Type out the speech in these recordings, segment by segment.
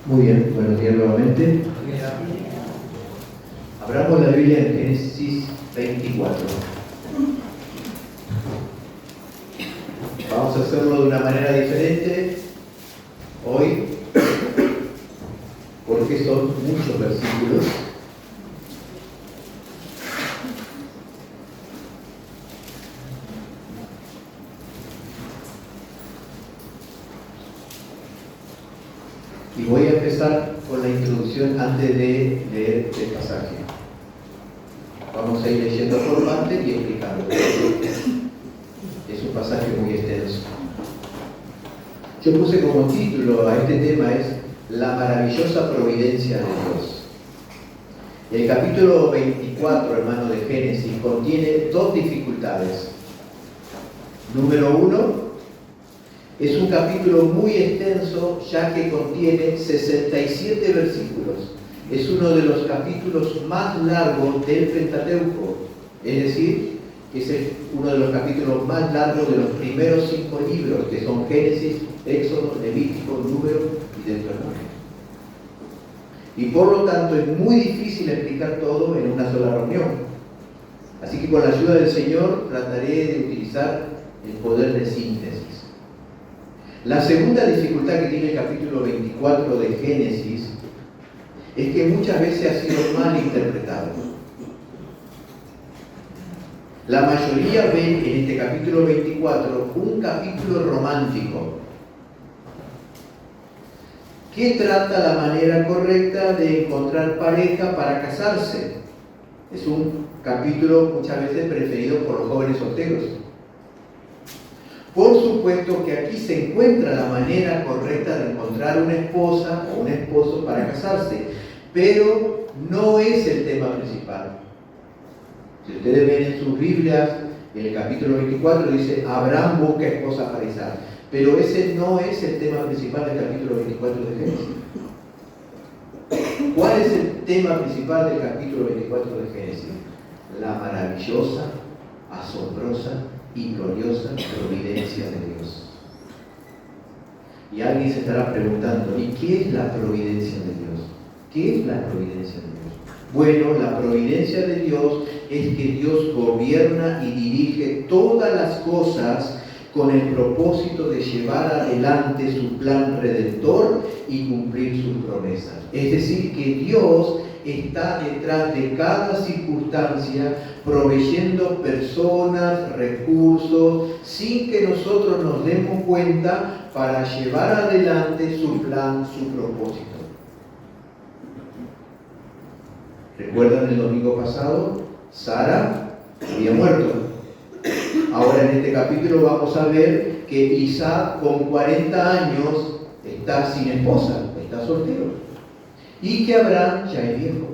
Muy bien, buenos días nuevamente. Abramos la Biblia en Génesis 24. Vamos a hacerlo de una manera diferente hoy, porque son muchos versículos. Y voy a empezar con la introducción antes de leer el pasaje. Vamos a ir leyendo por partes y explicando. Es un pasaje muy extenso. Yo puse como título a este tema es La maravillosa providencia de Dios. El capítulo 24, hermano, de Génesis, contiene dos dificultades. Número uno, es un capítulo muy extenso, ya que contiene 67 versículos. Es uno de los capítulos más largos del Pentateuco, es decir, es uno de los capítulos más largos de los primeros 5 libros, que son Génesis, Éxodo, Levítico, Número y Deuteronomio. Y por lo tanto es muy difícil explicar todo en una sola reunión. Así que con la ayuda del Señor trataré de utilizar el poder de síntesis. La segunda dificultad que tiene el capítulo 24 de Génesis es que muchas veces ha sido mal interpretado. La mayoría ven en este capítulo 24 un capítulo romántico que trata la manera correcta de encontrar pareja para casarse. Es un capítulo muchas veces preferido por los jóvenes solteros. Por supuesto que aquí se encuentra la manera correcta de encontrar una esposa o un esposo para casarse, pero no es el tema principal. Si ustedes ven en sus Biblias, en el capítulo 24 dice, Abraham busca esposa para Isaac, pero ese no es el tema principal del capítulo 24 de Génesis. ¿Cuál es el tema principal del capítulo 24 de Génesis? La maravillosa, asombrosa y gloriosa providencia de Dios. Y alguien se estará preguntando, ¿y qué es la providencia de Dios? ¿Qué es la providencia de Dios? Bueno, la providencia de Dios es que Dios gobierna y dirige todas las cosas con el propósito de llevar adelante su plan redentor y cumplir sus promesas. Es decir, que Dios está detrás de cada circunstancia, proveyendo personas, recursos, sin que nosotros nos demos cuenta, para llevar adelante su plan, su propósito. ¿Recuerdan el domingo pasado? Sara había muerto. Ahora en este capítulo vamos a ver que Isaac con 40 años está sin esposa, está soltero. Y que Abraham ya es viejo.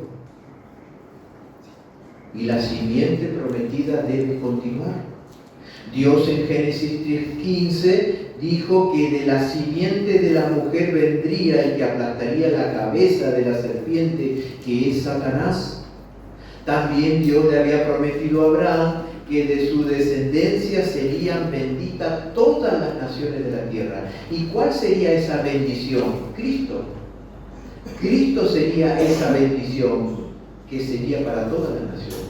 Y la simiente prometida debe continuar. Dios en Génesis 3:15 dijo que de la simiente de la mujer vendría el que aplastaría la cabeza de la serpiente, que es Satanás. También Dios le había prometido a Abraham que de su descendencia serían benditas todas las naciones de la tierra. ¿Y cuál sería esa bendición? Cristo. Cristo sería esa bendición que sería para todas las naciones.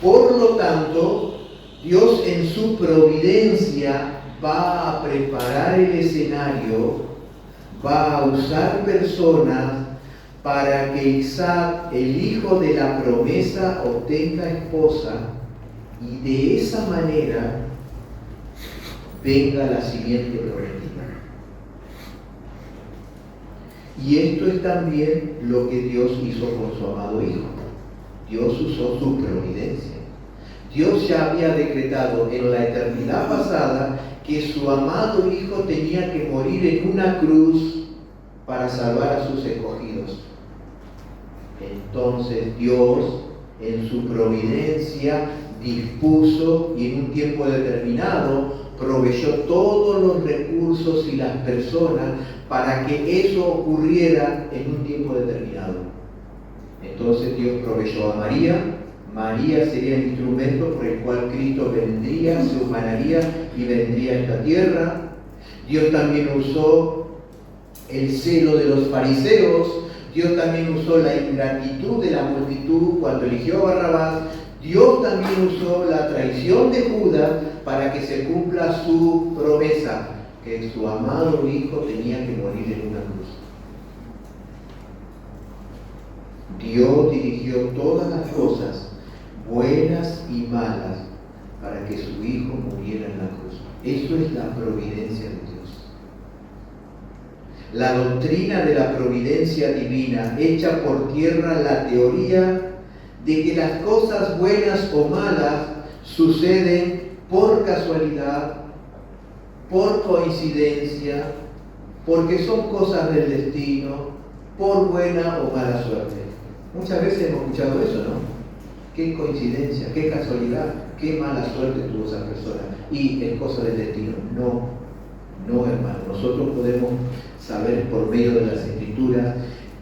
Por lo tanto, Dios en su providencia va a preparar el escenario, va a usar personas para que Isaac, el hijo de la promesa, obtenga esposa y de esa manera venga la simiente prometida. Y esto es también lo que Dios hizo con su amado Hijo. Dios usó su providencia. Dios ya había decretado en la eternidad pasada que su amado Hijo tenía que morir en una cruz para salvar a sus escogidos. Entonces Dios, en su providencia, dispuso y en un tiempo determinado proveyó todos los recursos y las personas para que eso ocurriera en un tiempo determinado. Entonces Dios proveyó a María. María sería el instrumento por el cual Cristo vendría, se humanaría y vendría a esta tierra. Dios también usó el celo de los fariseos, Dios también usó la ingratitud de la multitud cuando eligió a Barrabás, Dios también usó la traición de Judas para que se cumpla su promesa, que su amado hijo tenía que morir en una cruz. Dios dirigió todas las cosas, buenas y malas, para que su hijo muriera en la cruz. Eso es la providencia de Dios. La doctrina de la providencia divina echa por tierra la teoría de que las cosas buenas o malas suceden por casualidad, por coincidencia, porque son cosas del destino, por buena o mala suerte. Muchas veces hemos escuchado eso, ¿no? Qué coincidencia, qué casualidad, qué mala suerte tuvo esa persona. Y es cosa del destino. No, hermano. Nosotros podemos saber por medio de las Escrituras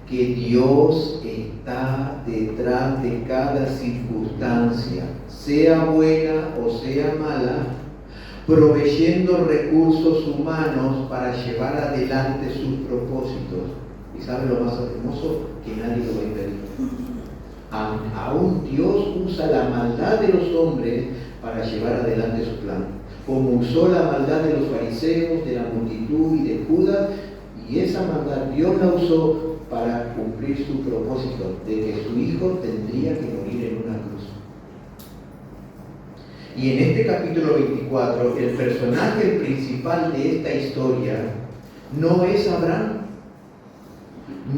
que Dios está detrás de cada circunstancia, sea buena o sea mala, proveyendo recursos humanos para llevar adelante sus propósitos. ¿Y sabe lo más hermoso? Que nadie lo va a impedir. Aún Dios usa la maldad de los hombres para llevar adelante su plan. Como usó la maldad de los fariseos, de la multitud y de Judas, y esa maldad Dios la usó para cumplir su propósito de que su hijo tendría que morir en una cruz. Y en este capítulo 24, el personaje principal de esta historia no es Abraham,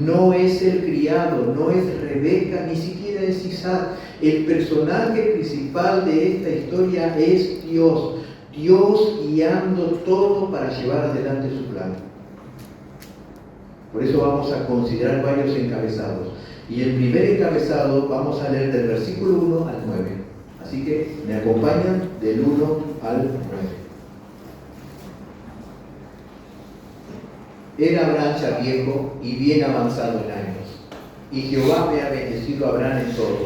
no es el criado, no es Rebeca, ni siquiera es Isaac. El personaje principal de esta historia es Dios. Dios guiando todo para llevar adelante su plan. Por eso vamos a considerar varios encabezados. Y el primer encabezado vamos a leer del versículo 1 al 9. Así que me acompañan del 1 al 9. Era Abraham ya viejo y bien avanzado en años, y Jehová había bendecido a Abraham en todo.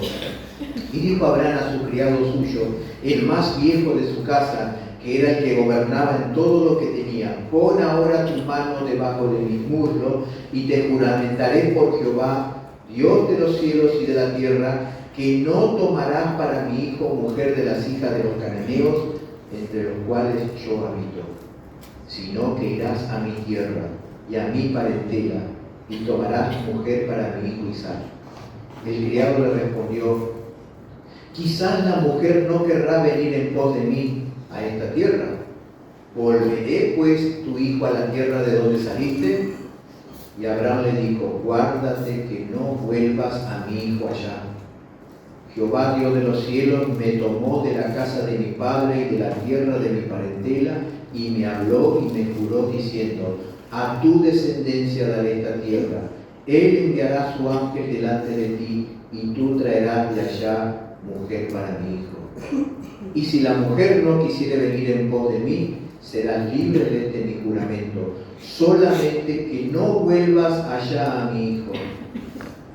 Y dijo Abraham a su criado suyo, el más viejo de su casa, que era el que gobernaba en todo lo que tenía: pon ahora tu mano debajo de mis muslos, y te juramentaré por Jehová, Dios de los cielos y de la tierra, que no tomarás para mi hijo mujer de las hijas de los cananeos, entre los cuales yo habito, sino que irás a mi tierra y a mi parentela, y tomarás mujer para mi hijo Isaac. El criado le respondió, quizás la mujer no querrá venir en pos de mí a esta tierra. ¿Volveré pues tu hijo a la tierra de donde saliste? Y Abraham le dijo, guárdate que no vuelvas a mi hijo allá. Jehová Dios de los cielos me tomó de la casa de mi padre y de la tierra de mi parentela, y me habló y me juró diciendo, a tu descendencia daré esta tierra. Él enviará su ángel delante de ti, y tú traerás de allá mujer para mi hijo. Y si la mujer no quisiere venir en pos de mí, serás libre de este mi juramento, solamente que no vuelvas allá a mi hijo.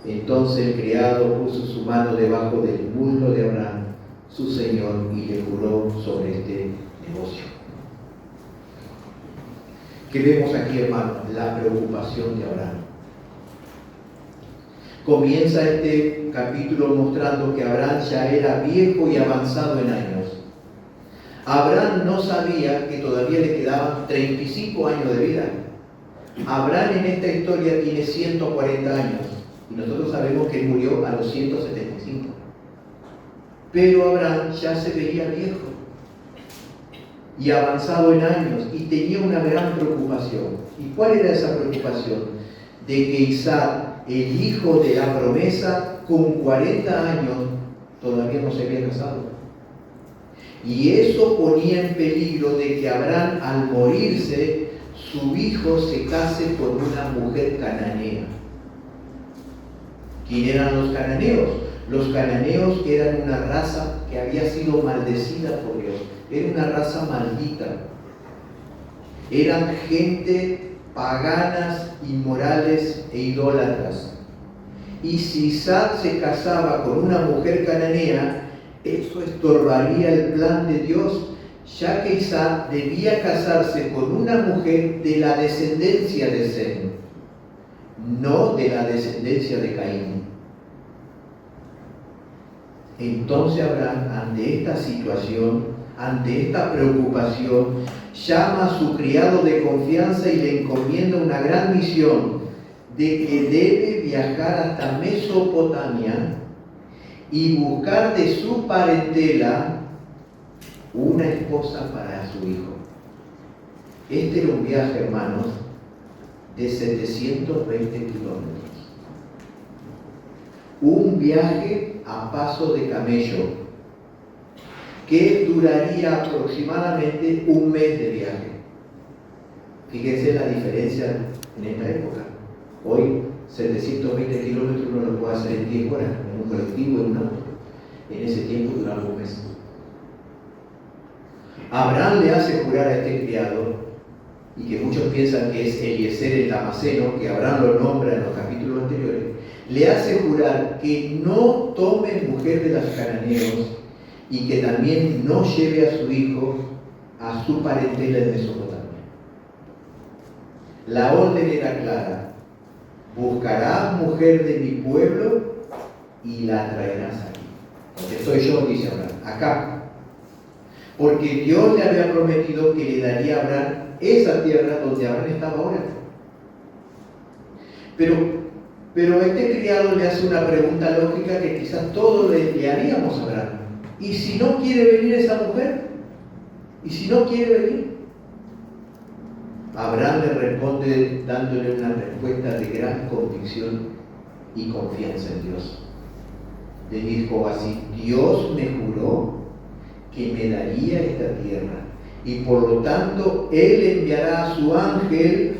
Entonces el criado puso su mano debajo del muslo de Abraham, su señor, y le juró sobre este negocio. ¿Qué vemos aquí, hermano? La preocupación de Abraham. Comienza este capítulo mostrando que Abraham ya era viejo y avanzado en años. Abraham no sabía que todavía le quedaban 35 años de vida. Abraham en esta historia tiene 140 años y nosotros sabemos que él murió a los 175. Pero Abraham ya se veía viejo y avanzado en años y tenía una gran preocupación. ¿Y cuál era esa preocupación? De que Isaac, el hijo de la promesa, con 40 años todavía no se había casado. Y eso ponía en peligro de que Abraham, al morirse, su hijo se case con una mujer cananea. ¿Quién eran los cananeos? Los cananeos eran una raza que había sido maldecida por Dios. Era una raza maldita. Eran gente paganas, inmorales e idólatras. Y si Isaac se casaba con una mujer cananea, eso estorbaría el plan de Dios, ya que Isaac debía casarse con una mujer de la descendencia de Sem. no de la descendencia de Caín. Entonces Abraham, ante esta situación, ante esta preocupación, llama a su criado de confianza y le encomienda una gran misión de que debe viajar hasta Mesopotamia y buscar de su parentela una esposa para su hijo. Este era un viaje, hermanos, de 720 kilómetros. Un viaje a paso de camello que duraría aproximadamente un mes de viaje. Fíjense la diferencia en esta época. Hoy 720 kilómetros uno lo puede hacer en 10 horas, en un colectivo, en un auto. En ese tiempo duraba un mes. Abraham le hace jurar a este criado, y que muchos piensan que es Eliezer el Damaseno, que Abraham lo nombra en los capítulos anteriores, le hace jurar que no tome mujer de los cananeos y que también no lleve a su hijo a su parentela en Mesopotamia. La orden era clara: buscarás mujer de mi pueblo y la traerás aquí. Porque soy yo, dice Abraham, acá. Porque Dios le había prometido que le daría a Abraham esa tierra donde Abraham estaba ahora. Pero este criado le hace una pregunta lógica que quizás todos le haríamos a Abraham. ¿Y si no quiere venir esa mujer? ¿Y si no quiere venir? Abraham le responde dándole una respuesta de gran convicción y confianza en Dios. Le dijo así: Dios me juró que me daría esta tierra, y por lo tanto Él enviará a su ángel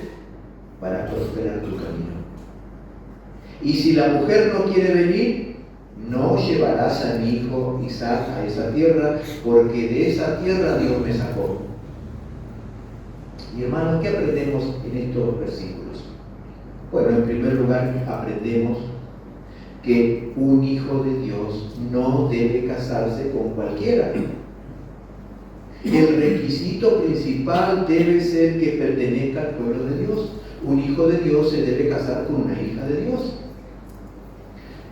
para prosperar tu camino. Y si la mujer no quiere venir, no llevarás a mi hijo Isaac a esa tierra, porque de esa tierra Dios me sacó. Y hermanos, ¿qué aprendemos en estos versículos? Bueno, en primer lugar aprendemos que un hijo de Dios no debe casarse con cualquiera. El requisito principal debe ser que pertenezca al pueblo de Dios. Un hijo de Dios se debe casar con una hija de Dios.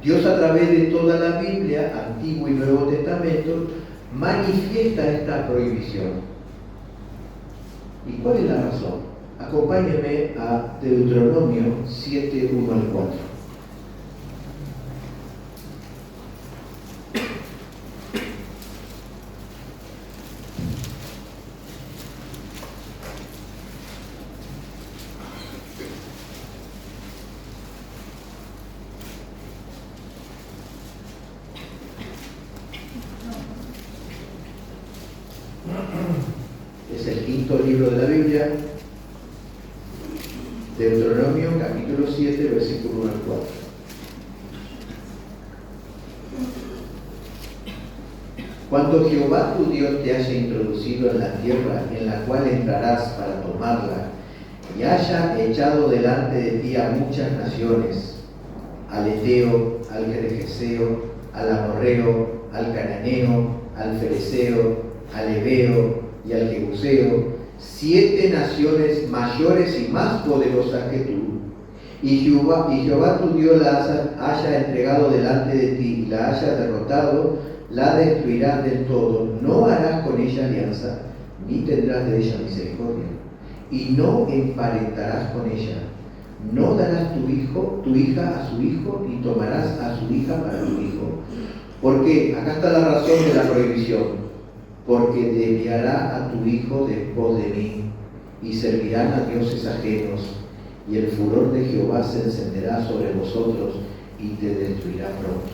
Dios, a través de toda la Biblia, Antiguo y Nuevo Testamento, manifiesta esta prohibición. ¿Y cuál es la razón? Acompáñenme a Deuteronomio 7, 1 al 4. Es el quinto libro de la Biblia, Deuteronomio capítulo 7, versículo 1 al 4. Cuando Jehová tu Dios te haya introducido en la tierra en la cual entrarás para tomarla, y haya echado delante de ti a muchas naciones, al Eteo, al Gergeseo, al Amorreo, al Cananeo, al Fereceo, al Heveo y al Jebuseo, 7 naciones mayores y más poderosas que tú, y Jehová tu Dios la haya entregado delante de ti y la haya derrotado, la destruirás del todo. No harás con ella alianza, ni tendrás de ella misericordia, y no emparentarás con ella. No darás tu hija a su hijo, ni tomarás a su hija para tu hijo. Porque acá está la razón de la prohibición. Porque desviará a tu hijo después de mí, y servirán a dioses ajenos, y el furor de Jehová se encenderá sobre vosotros, y te destruirá pronto.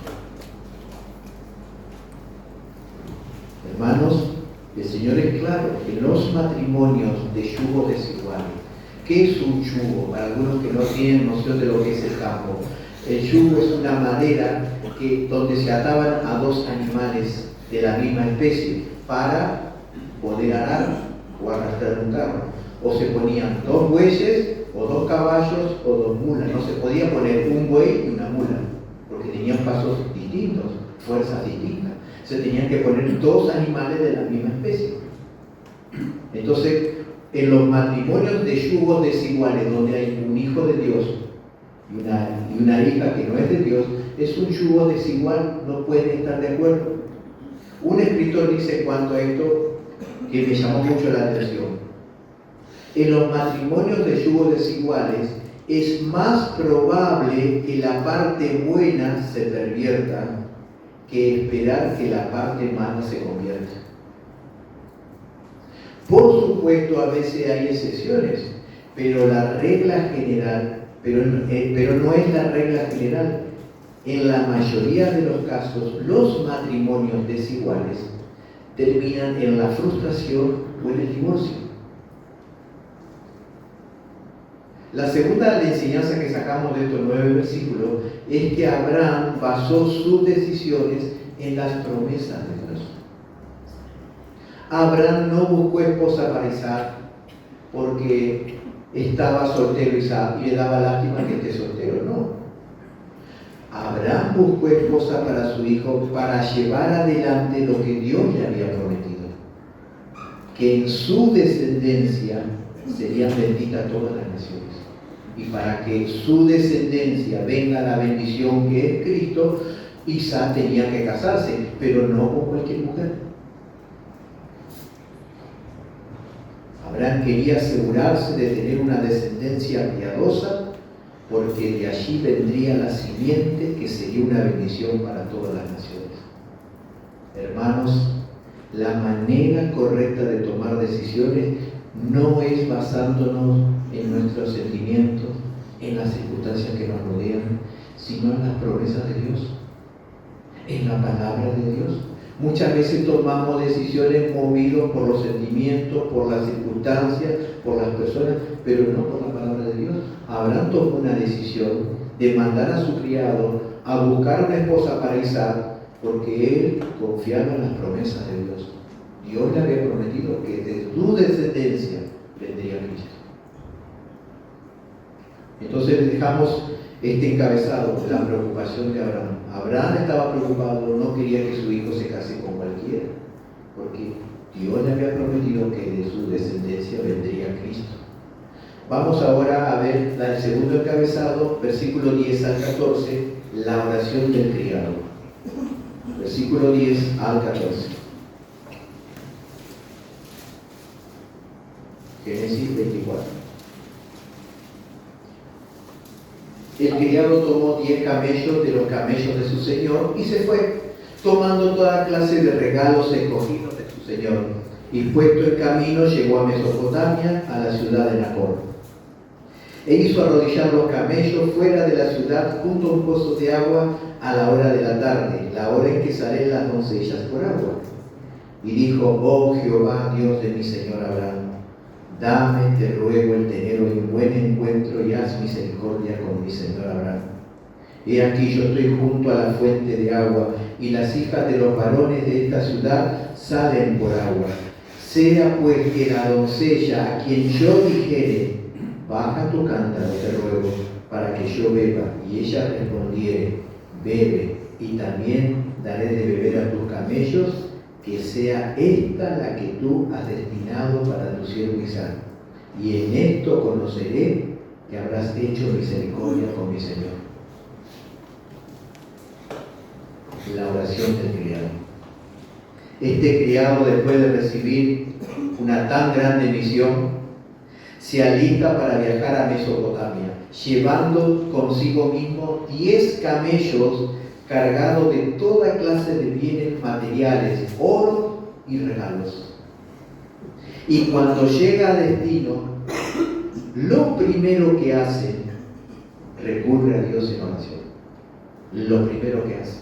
Hermanos, el Señor es claro que los matrimonios de yugo desigual. ¿Qué es un yugo? Para algunos que no tienen noción de lo que es el campo. El yugo es una madera donde se ataban a 2 animales de la misma especie para poder arar o arrastrar un carro. O se ponían 2 bueyes, o 2 caballos, o 2 mulas. No se podía poner un buey y una mula, porque tenían pasos distintos, fuerzas distintas. Se tenían que poner 2 animales de la misma especie. Entonces, en los matrimonios de yugos desiguales, donde hay un hijo de Dios y una hija que no es de Dios, es un yugo desigual, no pueden estar de acuerdo. Un escritor dice en cuanto a esto que me llamó mucho la atención. En los matrimonios de yugos desiguales es más probable que la parte buena se pervierta que esperar que la parte mala se convierta. Por supuesto, a veces hay excepciones, pero la regla general, pero no es la regla general. En la mayoría de los casos, los matrimonios desiguales terminan en la frustración o en el divorcio. La segunda enseñanza que sacamos de estos 9 versículos es que Abraham basó sus decisiones en las promesas de Dios. Abraham no buscó esposa para Isaac porque estaba soltero Isaac y le daba lástima que esté soltero, no. Abraham buscó esposa para su hijo para llevar adelante lo que Dios le había prometido, que en su descendencia serían benditas todas las naciones. Y para que su descendencia venga la bendición que es Cristo, Isaac tenía que casarse, pero no con cualquier mujer. Abraham quería asegurarse de tener una descendencia piadosa, porque de allí vendría la simiente que sería una bendición para todas las naciones. Hermanos, la manera correcta de tomar decisiones no es basándonos en nuestros sentimientos, en las circunstancias que nos rodean, sino en las promesas de Dios, en la palabra de Dios. Muchas veces tomamos decisiones movidos por los sentimientos, por las circunstancias, por las personas, pero no por la palabra de Dios. Abraham tomó una decisión de mandar a su criado a buscar una esposa para Isaac, porque él confiaba en las promesas de Dios. Dios le había prometido que de tu descendencia vendría Cristo. Entonces dejamos este encabezado, la preocupación de Abraham. Abraham estaba preocupado, no quería que su hijo se case con cualquiera, porque Dios le había prometido que de su descendencia vendría Cristo. Vamos ahora a ver el segundo encabezado, versículo 10 al 14, la oración del criado. Versículo 10 al 14. Génesis 24. El criado tomó 10 camellos de los camellos de su señor y se fue, tomando toda clase de regalos escogidos de su señor. Y puesto en camino llegó a Mesopotamia, a la ciudad de Nacor. E hizo arrodillar los camellos fuera de la ciudad junto a un pozo de agua a la hora de la tarde, la hora en que salen las doncellas por agua. Y dijo: oh Jehová, Dios de mi señor Abraham, dame, te ruego, el tener hoy un buen encuentro y haz misericordia con mi señor Abraham. He aquí yo estoy junto a la fuente de agua, y las hijas de los varones de esta ciudad salen por agua. Sea pues que la doncella a quien yo dijere: baja tu cántaro, te ruego, para que yo beba, y ella respondiere: bebe, y también daré de beber a tus camellos, que sea esta la que tú has destinado para tu siervo Isaac. Y en esto conoceré que habrás hecho misericordia con mi Señor. La oración del criado. Este criado, después de recibir una tan grande misión, se alista para viajar a Mesopotamia, llevando consigo mismo 10 camellos cargados de toda clase de bienes materiales, oro y regalos. Y cuando llega a destino, lo primero que hace, recurre a Dios en oración. Lo primero que hace.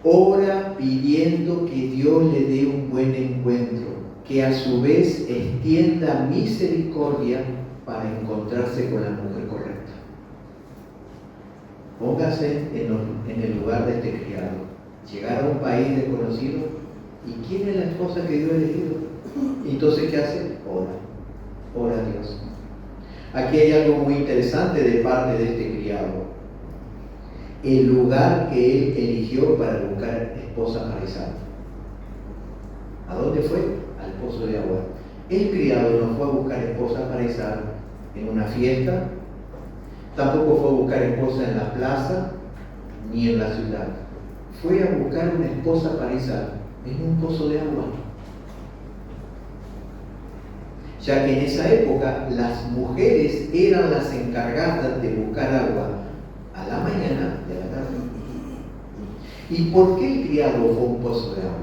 Ora pidiendo que Dios le dé un buen encuentro, que a su vez extienda misericordia para encontrarse con la mujer correcta. Póngase en el lugar de este criado. Llegar a un país desconocido, ¿y quién es la esposa que Dios ha elegido? Entonces, ¿qué hace? Ora a Dios. Aquí hay algo muy interesante de parte de este criado. El lugar que él eligió para buscar esposa para Isaac. ¿A dónde fue? Al pozo de agua. El criado no fue a buscar esposa para Isaac en una fiesta, Tampoco fue a buscar esposa en la plaza ni en la ciudad. Fue a buscar una esposa para Isaac en un pozo de agua. Ya que en esa época las mujeres eran las encargadas de buscar agua a la mañana y a la tarde. ¿Y por qué el criado fue un pozo de agua?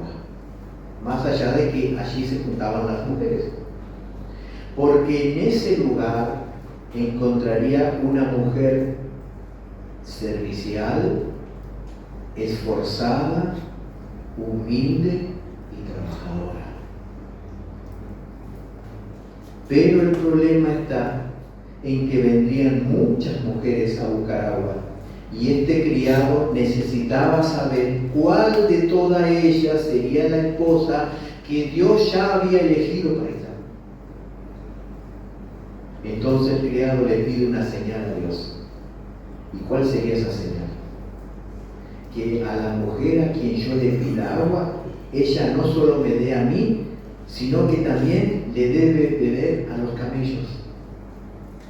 Más allá de que allí se juntaban las mujeres. Porque en ese lugar encontraría una mujer servicial, esforzada, humilde y trabajadora. Pero el problema está en que vendrían muchas mujeres a buscar agua. Y este criado necesitaba saber cuál de todas ellas sería la esposa que Dios ya había elegido para Isaac. Entonces el criado le pide una señal a Dios. ¿Y cuál sería esa señal? Que a la mujer a quien yo le pida agua, ella no solo me dé a mí, sino que también le debe beber a los camellos.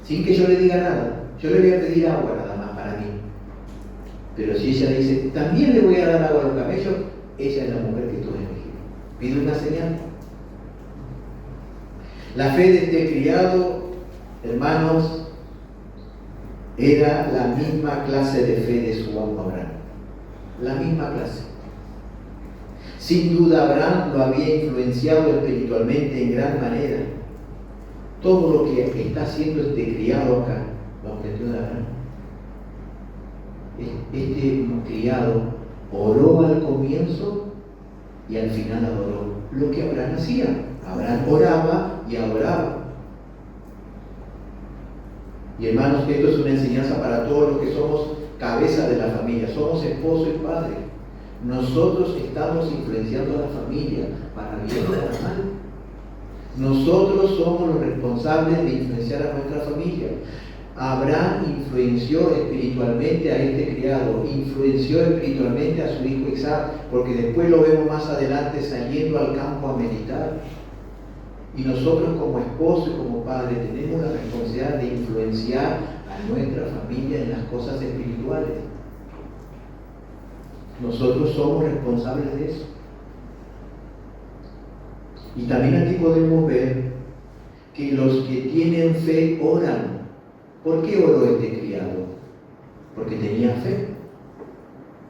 Sin que yo le diga nada. Yo le voy a pedir agua nada más para mí. Pero si ella dice, también le voy a dar agua a los camellos, ella es la mujer que tú has elegido. Pide una señal. La fe de este criado, hermanos, era la misma clase de fe de su amo Abraham. La misma clase. Sin duda Abraham lo había influenciado espiritualmente en gran manera. Todo lo que está haciendo este criado acá, lo aprendió de Abraham. Este criado oró al comienzo y al final adoró. Lo que Abraham hacía. Abraham oraba y adoraba. Y hermanos, esto es una enseñanza para todos los que somos cabeza de la familia, somos esposo y padre. Nosotros estamos influenciando a la familia para bien o para mal. Nosotros somos los responsables de influenciar a nuestra familia. Abraham influenció espiritualmente a este criado, influenció espiritualmente a su hijo Isaac, porque después lo vemos más adelante saliendo al campo a meditar. Y nosotros como esposo y como padre tenemos la responsabilidad de influenciar a nuestra familia en las cosas espirituales. Nosotros somos responsables de eso. Y también aquí podemos ver que los que tienen fe oran. ¿Por qué oró este criado? Porque tenía fe.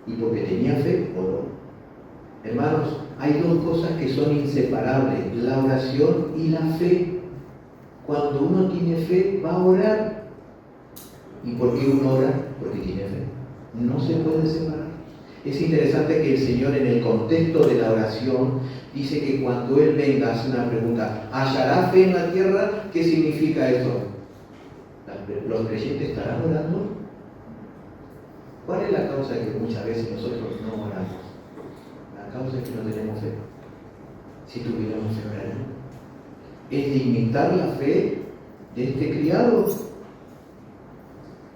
Y porque tenía fe, oró. Hermanos, hay dos cosas que son inseparables, la oración y la fe. Cuando uno tiene fe, va a orar. ¿Y por qué uno ora? Porque tiene fe. No se puede separar. Es interesante que el Señor en el contexto de la oración dice que cuando Él venga hace una pregunta, ¿hallará fe en la tierra? ¿Qué significa eso? ¿Los creyentes estarán orando? ¿Cuál es la causa de que muchas veces nosotros no oramos? La causa es que no tenemos fe. Si tuviéramos fe, oraríamos. Es de imitar la fe de este criado.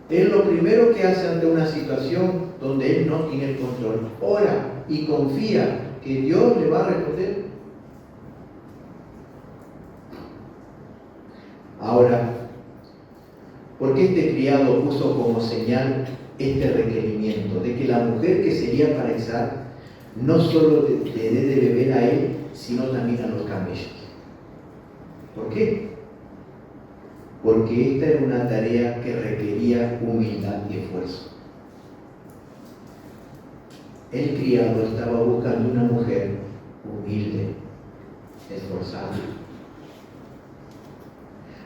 Él lo primero que hace ante una situación donde él no tiene el control, ora y confía que Dios le va a responder. Ahora, ¿por qué este criado puso como señal este requerimiento de que la mujer que sería para Isaac no solo le dé de beber a él, sino también a los camellos? ¿Por qué? Porque esta era una tarea que requería humildad y esfuerzo. El criado estaba buscando una mujer humilde, esforzada.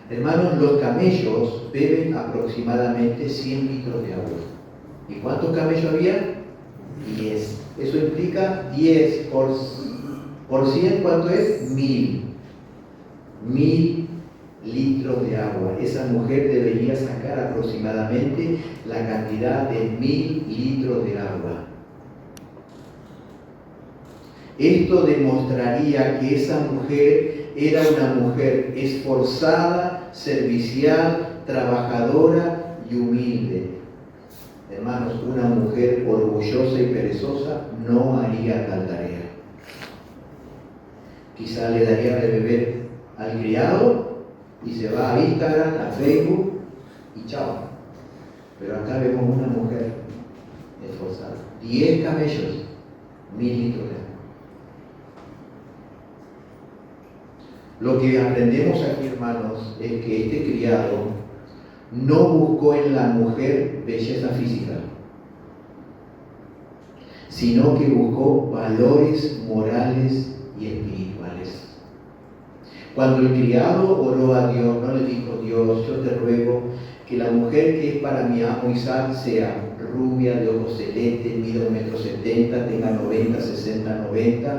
Hermanos, los camellos beben aproximadamente 100 litros de agua. ¿Y cuántos camellos había? 10. Eso implica 10 por 100, ¿cuánto es? 1000. 1000 litros de agua. Esa mujer debería sacar aproximadamente la cantidad de 1000 litros de agua. Esto demostraría que esa mujer era una mujer esforzada, servicial, trabajadora y humilde. Hermanos, una mujer orgullosa y perezosa no haría tal tarea. Quizá le daría de beber al criado y se va a Instagram, a Facebook y chao. Pero acá vemos una mujer esforzada. 10 camellos, 1000 litros de agua. Lo que aprendemos aquí, hermanos, es que este criado no buscó en la mujer belleza física, sino que buscó valores morales y espirituales. Cuando el criado oró a Dios, no le dijo: Dios, yo te ruego que la mujer que es para mi amo Isaac sea rubia, de ojos celestes, mida 1,70 m, tenga 90, 60, 90.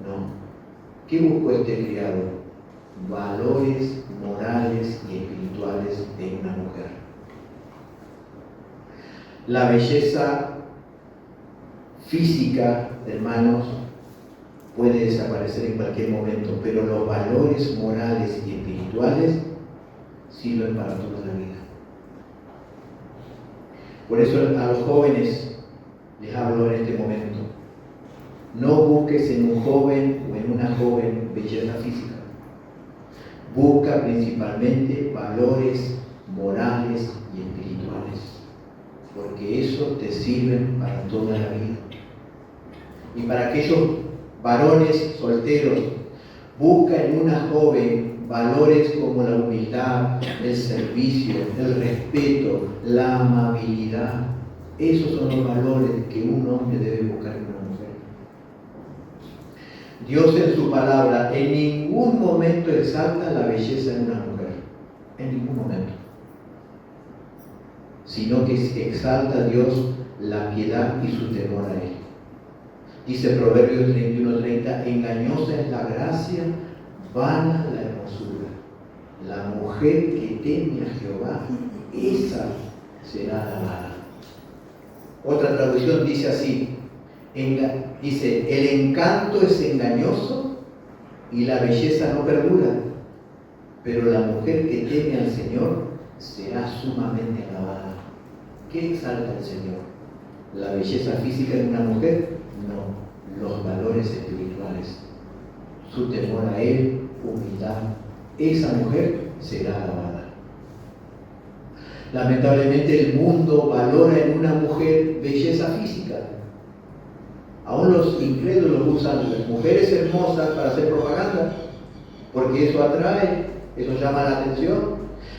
No. ¿Qué buscó este criado? Valores morales y espirituales de una mujer. La belleza física, hermanos, puede desaparecer en cualquier momento, pero los valores morales y espirituales sirven para toda la vida. Por eso a los jóvenes les hablo en este momento: no busques en un joven o en una joven belleza física. Busca principalmente valores morales y espirituales, porque eso te sirven para toda la vida. Y para aquellos varones solteros, busca en una joven valores como la humildad, el servicio, el respeto, la amabilidad. Esos son los valores que un hombre debe buscar en una mujer. Dios en su palabra en ningún momento exalta la belleza en una mujer, en ningún momento, sino que exalta a Dios la piedad y su temor a Él. Dice Proverbios 31:30: engañosa es la gracia, vana la hermosura. La mujer que teme a Jehová, esa será alabada. Otra traducción dice así: dice, el encanto es engañoso y la belleza no perdura, pero la mujer que teme al Señor será sumamente alabada. ¿Qué exalta el Señor? ¿La belleza física de una mujer? No, los valores espirituales, su temor a Él, humildad. Esa mujer será alabada. Lamentablemente el mundo valora en una mujer belleza física. Aún los incrédulos usan las mujeres hermosas para hacer propaganda, porque eso atrae, eso llama la atención.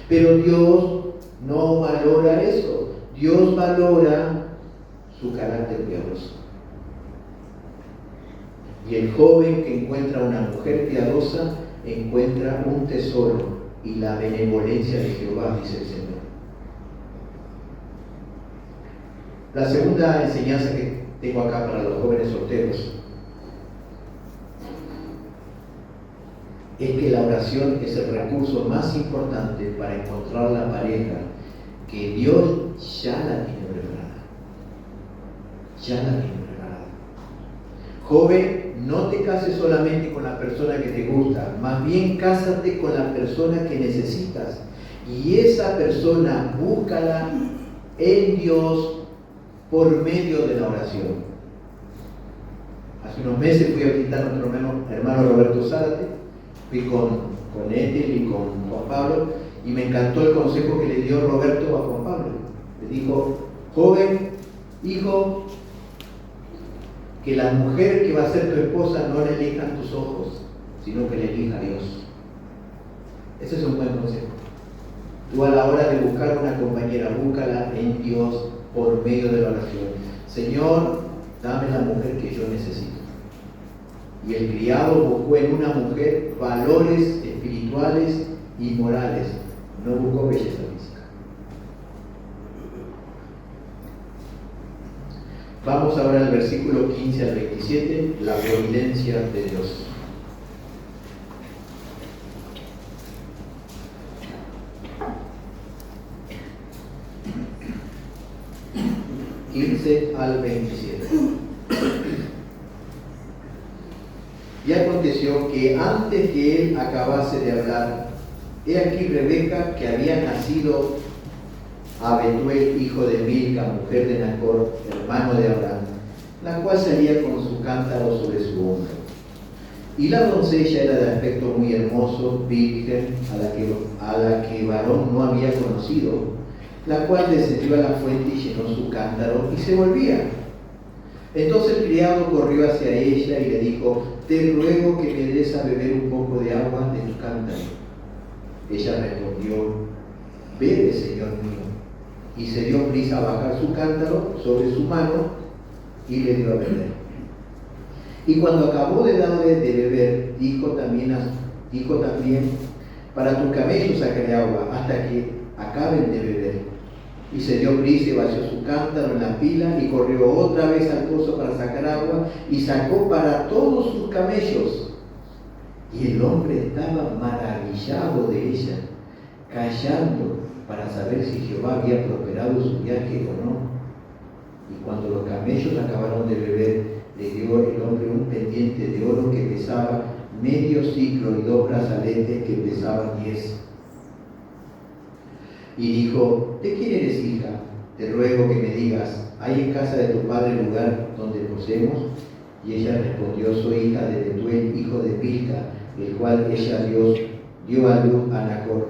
Pero Dios no valora eso. Dios valora su carácter piadoso. Y el joven que encuentra una mujer piadosa encuentra un tesoro y la benevolencia de Jehová, dice el Señor. La segunda enseñanza que tengo acá para los jóvenes solteros es que la oración es el recurso más importante para encontrar la pareja que Dios ya la tiene preparada. Ya la tiene preparada. Joven, no te cases solamente con la persona que te gusta, más bien cásate con la persona que necesitas. Y esa persona, búscala en Dios por medio de la oración. Hace unos meses fui a visitar a nuestro hermano Roberto Zárate, fui con Ethel y con Juan Pablo, y me encantó el consejo que le dio Roberto a Juan Pablo. Le dijo: joven, hijo, que la mujer que va a ser tu esposa no la elijan tus ojos, sino que la elija Dios. Ese es un buen consejo. Tú, a la hora de buscar una compañera, búscala en Dios por medio de la oración. Señor, dame la mujer que yo necesito. Y el criado buscó en una mujer valores espirituales y morales, no buscó belleza física. Vamos ahora al versículo 15 al 27, la providencia de Dios. 15 al 27. Y aconteció que antes que él acabase de hablar, he aquí Rebeca, que había nacido a Betuel, hijo de Milca, mujer de Nacor, hermano de Abraham, la cual salía con su cántaro sobre su hombro. Y la doncella era de aspecto muy hermoso, virgen, a la que varón no había conocido, la cual descendió a la fuente y llenó su cántaro y se volvía. Entonces el criado corrió hacia ella y le dijo: te ruego que me des a beber un poco de agua de tu cántaro. Ella respondió: bebe, señor mío. Y se dio prisa a bajar su cántaro sobre su mano y le dio a beber. Y cuando acabó de darle de beber, dijo también: para tus camellos sacaré agua hasta que acaben de beber. Y se dio prisa y vació su cántaro en la pila y corrió otra vez al pozo para sacar agua y sacó para todos sus camellos. Y el hombre estaba maravillado de ella, callando para saber si Jehová había prosperado su viaje o no. Y cuando los camellos acabaron de beber, le dio el hombre un pendiente de oro que pesaba medio siclo y 2 brazaletes que pesaban 10. Y dijo: ¿de quién eres hija? Te ruego que me digas: ¿hay en casa de tu padre lugar donde posemos? Y ella respondió: soy hija de Betuel, hijo de Milca, el cual ella dio a luz a Nacor.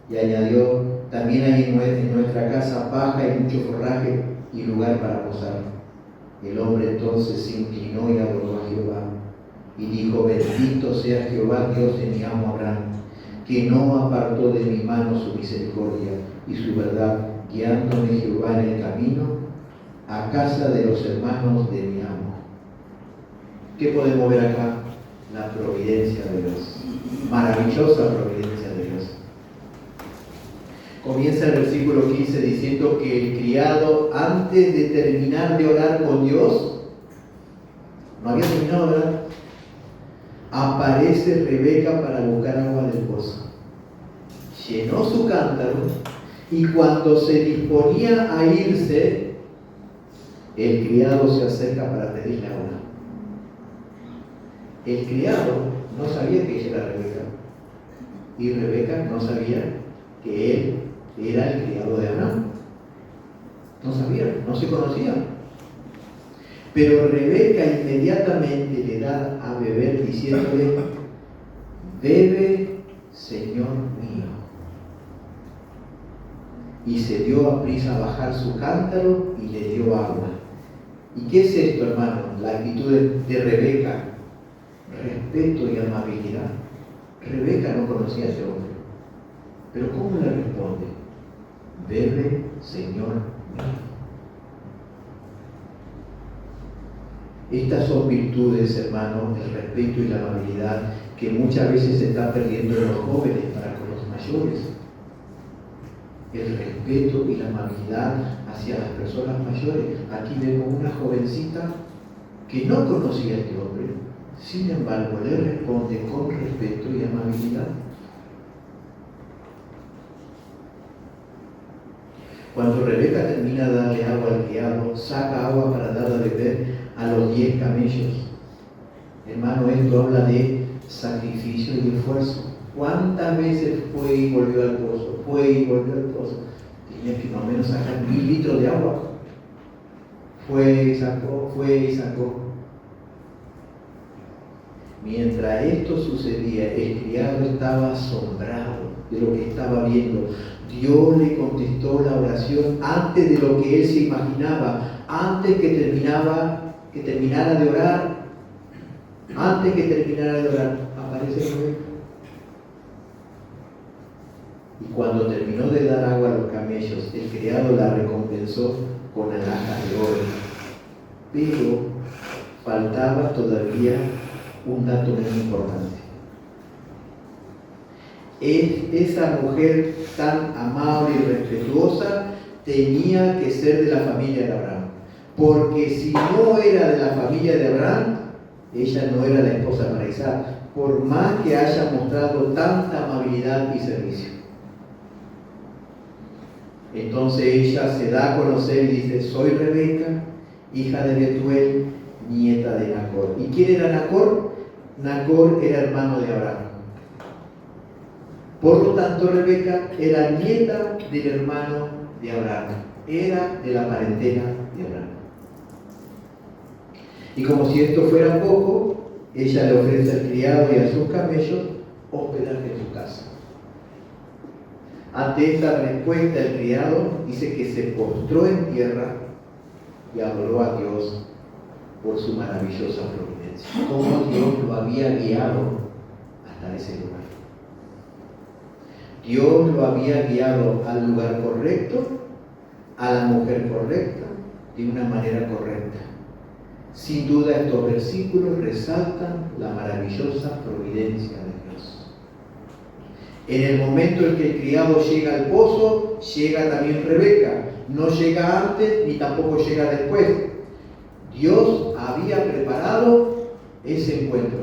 Y añadió: también hay en nuestra casa paja y mucho forraje y lugar para posar. El hombre entonces se inclinó y adoró a Jehová. Y dijo: bendito sea Jehová, Dios de mi amo Abraham, que no apartó de mi mano su misericordia y su verdad, guiándome Jehová en el camino a casa de los hermanos de mi amo. ¿Qué podemos ver acá? La providencia de Dios, maravillosa providencia de Dios. Comienza el versículo 15 diciendo que el criado, antes de terminar de orar con Dios, no había terminado de orar, aparece Rebeca para buscar agua del pozo. Llenó su cántaro y cuando se disponía a irse, el criado se acerca para pedirle agua. El criado no sabía que ella era Rebeca y Rebeca no sabía que él era el criado de Abraham. No sabía, no se conocían. Pero Rebeca inmediatamente le da a beber diciéndole: bebe, Señor mío. Y se dio a prisa a bajar su cántaro y le dio agua. ¿Y qué es esto, hermano? La actitud de Rebeca: respeto y amabilidad. Rebeca no conocía a ese hombre, pero ¿cómo le responde? Bebe, Señor mío. Estas son virtudes, hermanos, el respeto y la amabilidad, que muchas veces se están perdiendo en los jóvenes para con los mayores. El respeto y la amabilidad hacia las personas mayores. Aquí vemos una jovencita que no conocía a este hombre, sin embargo le responde con respeto y amabilidad. Cuando Rebeca termina de darle agua al criado, saca agua para dar a beber a los 10 camellos. Hermano, esto habla de sacrificio y esfuerzo. ¿Cuántas veces fue y volvió al pozo? Fue y volvió al pozo. Tenía que más o menos sacar 1000 litros de agua. Fue y sacó. Mientras esto sucedía, el criado estaba asombrado de lo que estaba viendo. Dios le contestó la oración antes de lo que él se imaginaba, antes que terminara de orar, aparece Rebeca. Y cuando terminó de dar agua a los camellos, el criado la recompensó con alhajas de oro. Pero faltaba todavía un dato muy importante. Esa mujer tan amable y respetuosa tenía que ser de la familia de Abraham. Porque si no era de la familia de Abraham, ella no era la esposa para Isaac, por más que haya mostrado tanta amabilidad y servicio. Entonces ella se da a conocer y dice: soy Rebeca, hija de Betuel, nieta de Nacor. ¿Y quién era Nacor? Nacor era hermano de Abraham. Por lo tanto, Rebeca era nieta del hermano de Abraham, era de la parentela de Abraham. Y como si esto fuera poco, ella le ofrece al criado y a sus camellos hospedaje en su casa. Ante esta respuesta, el criado dice que se postró en tierra y adoró a Dios por su maravillosa providencia. Cómo Dios lo había guiado hasta ese lugar. Dios lo había guiado al lugar correcto, a la mujer correcta, de una manera correcta. Sin duda estos versículos resaltan la maravillosa providencia de Dios. En el momento en que el criado llega al pozo, llega también Rebeca. No llega antes ni tampoco llega después. Dios había preparado ese encuentro.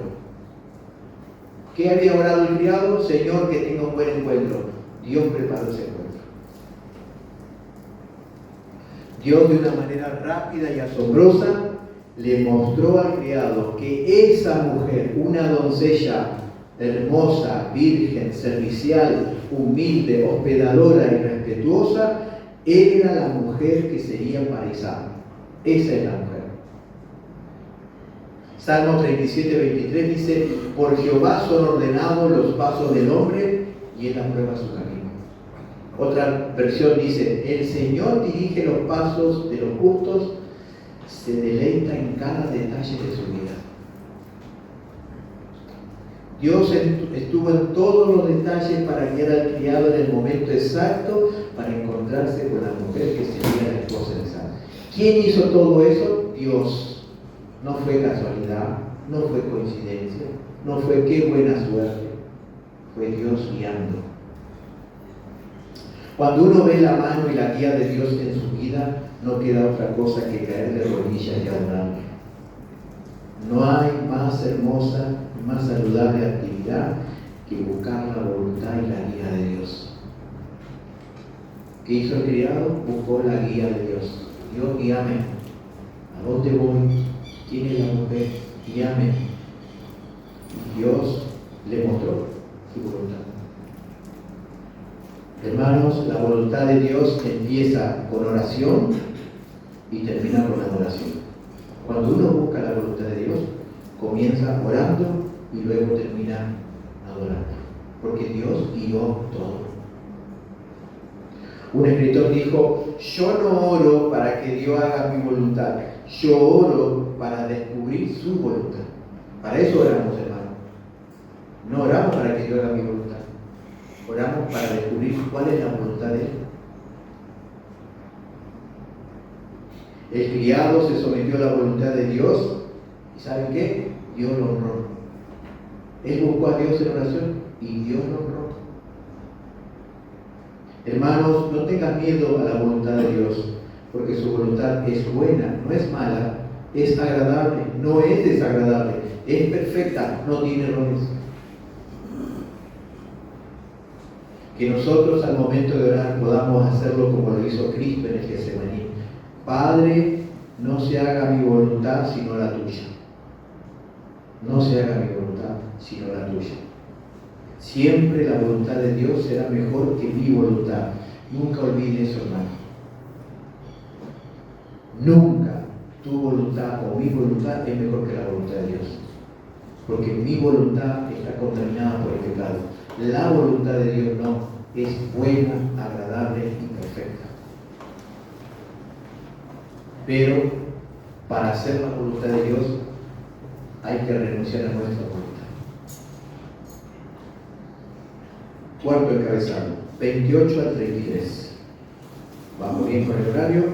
¿Qué había orado el criado? Señor, que tenga un buen encuentro. Dios preparó ese encuentro. Dios, de una manera rápida y asombrosa, le mostró al criado que esa mujer, una doncella hermosa, virgen, servicial, humilde, hospedadora y respetuosa, era la mujer que sería para Isaac. Esa es la mujer. Salmo 37:23 dice: por Jehová son ordenados los pasos del hombre, y él aprueba su camino. Otra versión dice: el Señor dirige los pasos de los justos, se deleita en cada detalle de su vida. Dios estuvo en todos los detalles para guiar al criado en el momento exacto para encontrarse con la mujer que sería la esposa de Isaac. ¿Quién hizo todo eso? Dios. No fue casualidad, no fue coincidencia, no fue qué buena suerte. Fue Dios guiando. Cuando uno ve la mano y la guía de Dios en su vida, no queda otra cosa que caer de rodillas y adorarle. No hay más hermosa y más saludable actividad que buscar la voluntad y la guía de Dios. ¿Qué hizo el criado? Buscó la guía de Dios. Dios, guíame. ¿A dónde voy? ¿Quién es la mujer? Guíame. Y Dios le mostró su voluntad. Hermanos, la voluntad de Dios empieza con oración y termina con adoración. Cuando uno busca la voluntad de Dios, comienza orando y luego termina adorando, porque Dios guió todo. Un escritor dijo: yo no oro para que Dios haga mi voluntad, yo oro para descubrir su voluntad. Para eso oramos, hermano. No oramos para que Dios haga mi voluntad, oramos para descubrir cuál es la voluntad de Él. El criado se sometió a la voluntad de Dios y ¿saben qué? Dios lo honró. Él buscó a Dios en oración y Dios lo honró. Hermanos, no tengan miedo a la voluntad de Dios, porque su voluntad es buena, no es mala, es agradable, no es desagradable, es perfecta, no tiene errores. Que nosotros al momento de orar podamos hacerlo como lo hizo Cristo en el Getsemaní. Padre, no se haga mi voluntad sino la tuya. No se haga mi voluntad sino la tuya. Siempre la voluntad de Dios será mejor que mi voluntad. Nunca olvides eso, hermano. Nunca tu voluntad o mi voluntad es mejor que la voluntad de Dios. Porque mi voluntad está contaminada por el pecado. La voluntad de Dios no, es buena, agradable y perfecta. Pero para hacer la voluntad de Dios hay que renunciar a nuestra voluntad. Cuarto encabezado, 28 al 33. Vamos bien con el horario.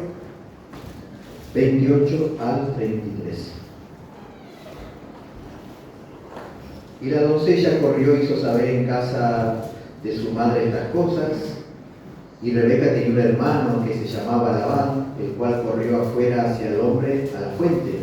28 al 33. Y la doncella corrió y hizo saber en casa de su madre estas cosas. Y Rebeca tenía un hermano que se llamaba Labán, el cual corrió afuera hacia el hombre a la fuente.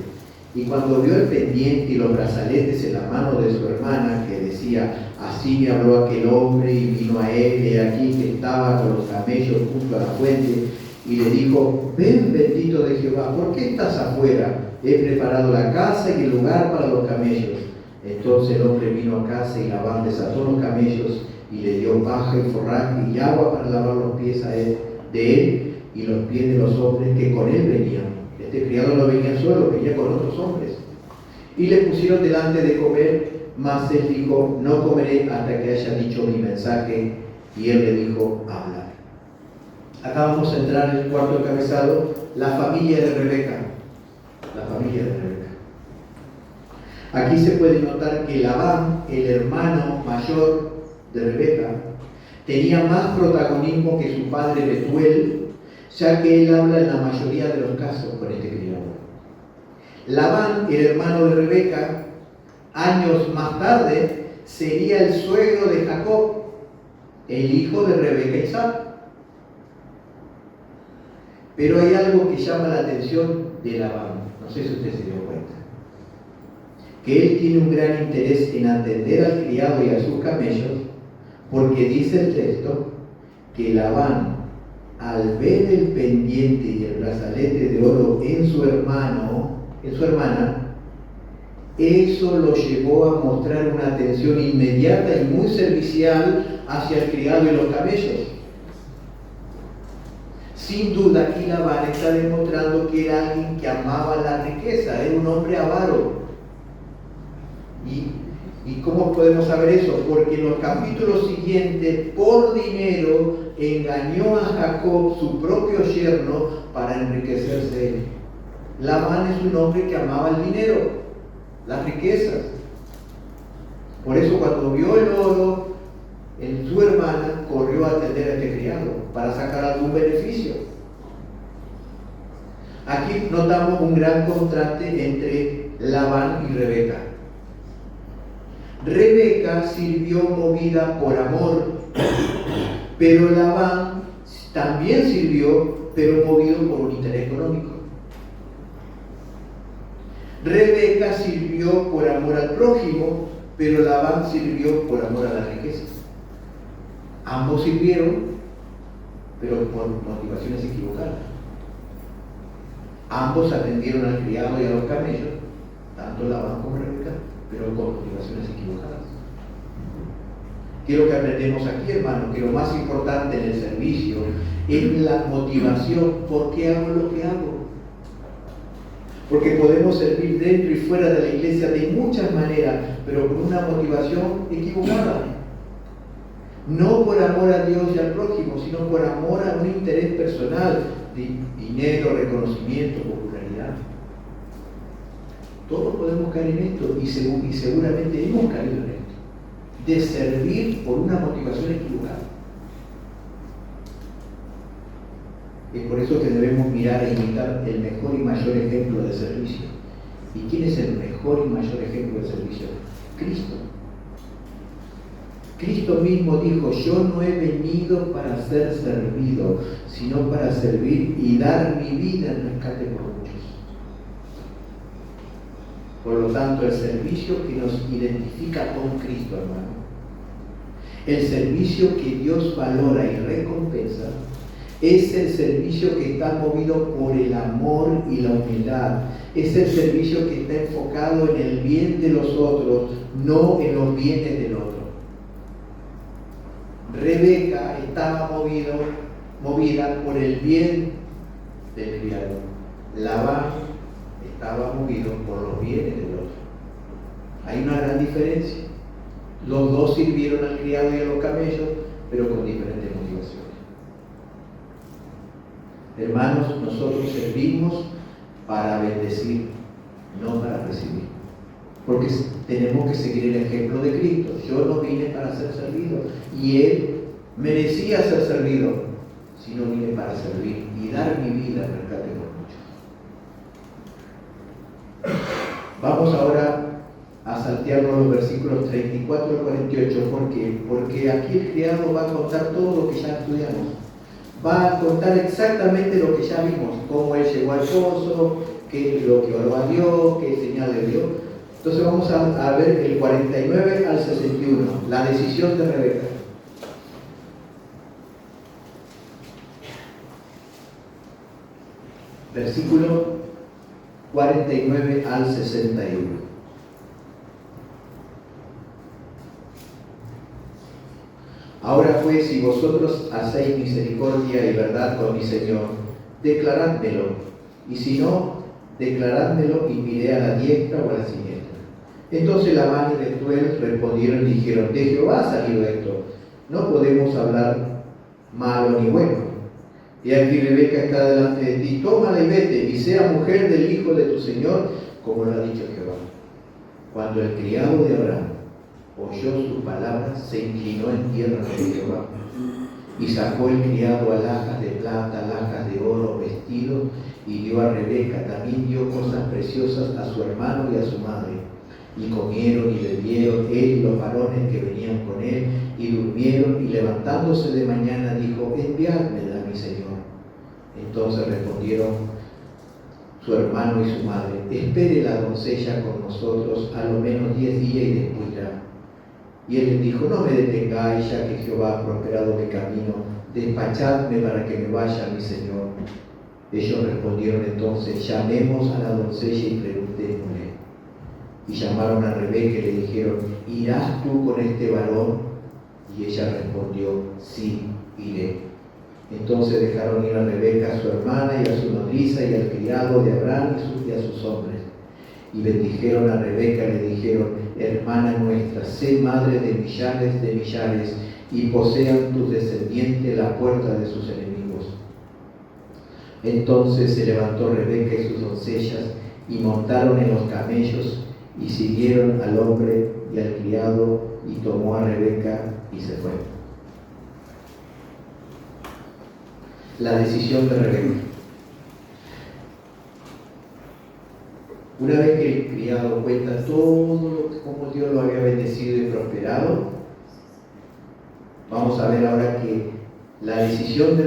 Y cuando vio el pendiente y los brazaletes en la mano de su hermana, que decía: así me habló aquel hombre, y vino a él, y aquí que estaba con los camellos junto a la fuente, y le dijo: ven, bendito de Jehová, ¿por qué estás afuera? He preparado la casa y el lugar para los camellos. Entonces el hombre vino a casa, y Labán desató los camellos y le dio paja y forraje y agua para lavar los pies de él y los pies de los hombres que con él venían. Este criado no venía solo, venía con otros hombres. Y le pusieron delante de comer, mas él dijo: no comeré hasta que haya dicho mi mensaje Y él le dijo, habla. Acá vamos a entrar en el cuarto encabezado, la familia de Rebeca. La familia de Rebeca. Aquí se puede notar que Labán, el hermano mayor de Rebeca, tenía más protagonismo que su padre Betuel, ya que él habla en la mayoría de los casos con este criado. Labán, el hermano de Rebeca, años más tarde, sería el suegro de Jacob, el hijo de Rebeca y Isaac. Pero hay algo que llama la atención de Labán, no sé si usted se dio cuenta, que él tiene un gran interés en atender al criado y a sus camellos, porque dice el texto que Labán, al ver el pendiente y el brazalete de oro en su hermana, eso lo llevó a mostrar una atención inmediata y muy servicial hacia el criado y los camellos. Sin duda aquí Labán está demostrando que era alguien que amaba la riqueza, era un hombre avaro. ¿Y cómo podemos saber eso? Porque en los capítulos siguientes, por dinero, engañó a Jacob, su propio yerno, para enriquecerse él. Labán es un hombre que amaba el dinero, las riquezas. Por eso cuando vio el oro en su hermana, corrió a atender a este criado para sacar algún beneficio. Aquí notamos un gran contraste entre Labán y Rebeca. Rebeca sirvió movida por amor, pero Labán también sirvió, pero movido por un interés económico. Rebeca sirvió por amor al prójimo, pero Labán sirvió por amor a la riqueza. Ambos sirvieron, pero por motivaciones equivocadas. Ambos atendieron al criado y a los camellos, tanto Labán como Rebeca, pero con motivaciones equivocadas. Quiero que aprendamos aquí, hermano, que lo más importante en el servicio es la motivación. ¿Por qué hago lo que hago? Porque podemos servir dentro y fuera de la iglesia de muchas maneras, pero con una motivación equivocada. No por amor a Dios y al prójimo, sino por amor a un interés personal, de dinero, reconocimiento, popularidad. Todos podemos caer en esto y seguramente hemos caído en esto, de servir por una motivación equivocada. Es por eso que debemos mirar e imitar el mejor y mayor ejemplo de servicio. ¿Y quién es el mejor y mayor ejemplo de servicio? Cristo. Cristo mismo dijo, yo no he venido para ser servido, sino para servir y dar mi vida en rescate por muchos. Por lo tanto, el servicio que nos identifica con Cristo, hermano, el servicio que Dios valora y recompensa, es el servicio que está movido por el amor y la humildad. Es el servicio que está enfocado en el bien de los otros, no en los bienes del otro. Rebeca estaba movida por el bien del criado. Labán estaba movido por los bienes del otro. Hay una gran diferencia. Los dos sirvieron al criado y a los camellos, pero con diferentes motivaciones. Hermanos, nosotros servimos para bendecir, no para recibir. Porque tenemos que seguir el ejemplo de Cristo. Yo no vine para ser servido, y Él merecía ser servido, sino vine para servir y dar mi vida en rescate por muchos. Vamos ahora a saltearnos los versículos 34 al 48. ¿Por qué? Porque aquí el criado va a contar todo lo que ya estudiamos. Va a contar exactamente lo que ya vimos, cómo él llegó al pozo, qué es lo que oró a Dios, qué señal le dio. Entonces vamos a ver el 49 al 61, la decisión de Rebeca. Versículo 49 al 61. Ahora pues, si vosotros hacéis misericordia y verdad con mi Señor, declarádmelo, y si no, declarádmelo y miré a la diestra o a la siniestra. Entonces Labán y Betuel respondieron y dijeron, de Jehová ha salido esto. no podemos hablar malo ni bueno. Y aquí Rebeca está delante de ti, tómala y vete, y sea mujer del hijo de tu Señor, como lo ha dicho Jehová. Cuando el criado de Abraham oyó sus palabras, se inclinó en tierra de Jehová, y sacó el criado alhajas de plata, alhajas de oro, vestidos, y dio a Rebeca. También dio cosas preciosas a su hermano y a su madre. Y comieron y bebieron él y los varones que venían con él, y durmieron, y levantándose de mañana dijo, enviádmela a mi Señor. Entonces respondieron su hermano y su madre, espere la doncella con nosotros a lo menos 10 días y después irá. Y él les dijo, no me detengáis, ya que Jehová ha prosperado mi camino, despachadme para que me vaya a mi Señor. Ellos respondieron entonces, llamemos a la doncella y preguntémosle. Y llamaron a Rebeca y le dijeron, ¿irás tú con este varón? Y ella respondió, sí, iré. Entonces dejaron ir a Rebeca, a su hermana, y a su nodriza, y al criado de Abraham y a sus hombres. Y bendijeron a Rebeca y le dijeron, hermana nuestra, sé madre de millares, y posean tus descendientes la puerta de sus enemigos. Entonces se levantó Rebeca y sus doncellas, y montaron en los camellos, y siguieron al hombre y al criado, y tomó a Rebeca y se fue. La decisión de Rebeca. Una vez que el criado cuenta todo cómo Dios lo había bendecido y prosperado, vamos a ver ahora que la decisión de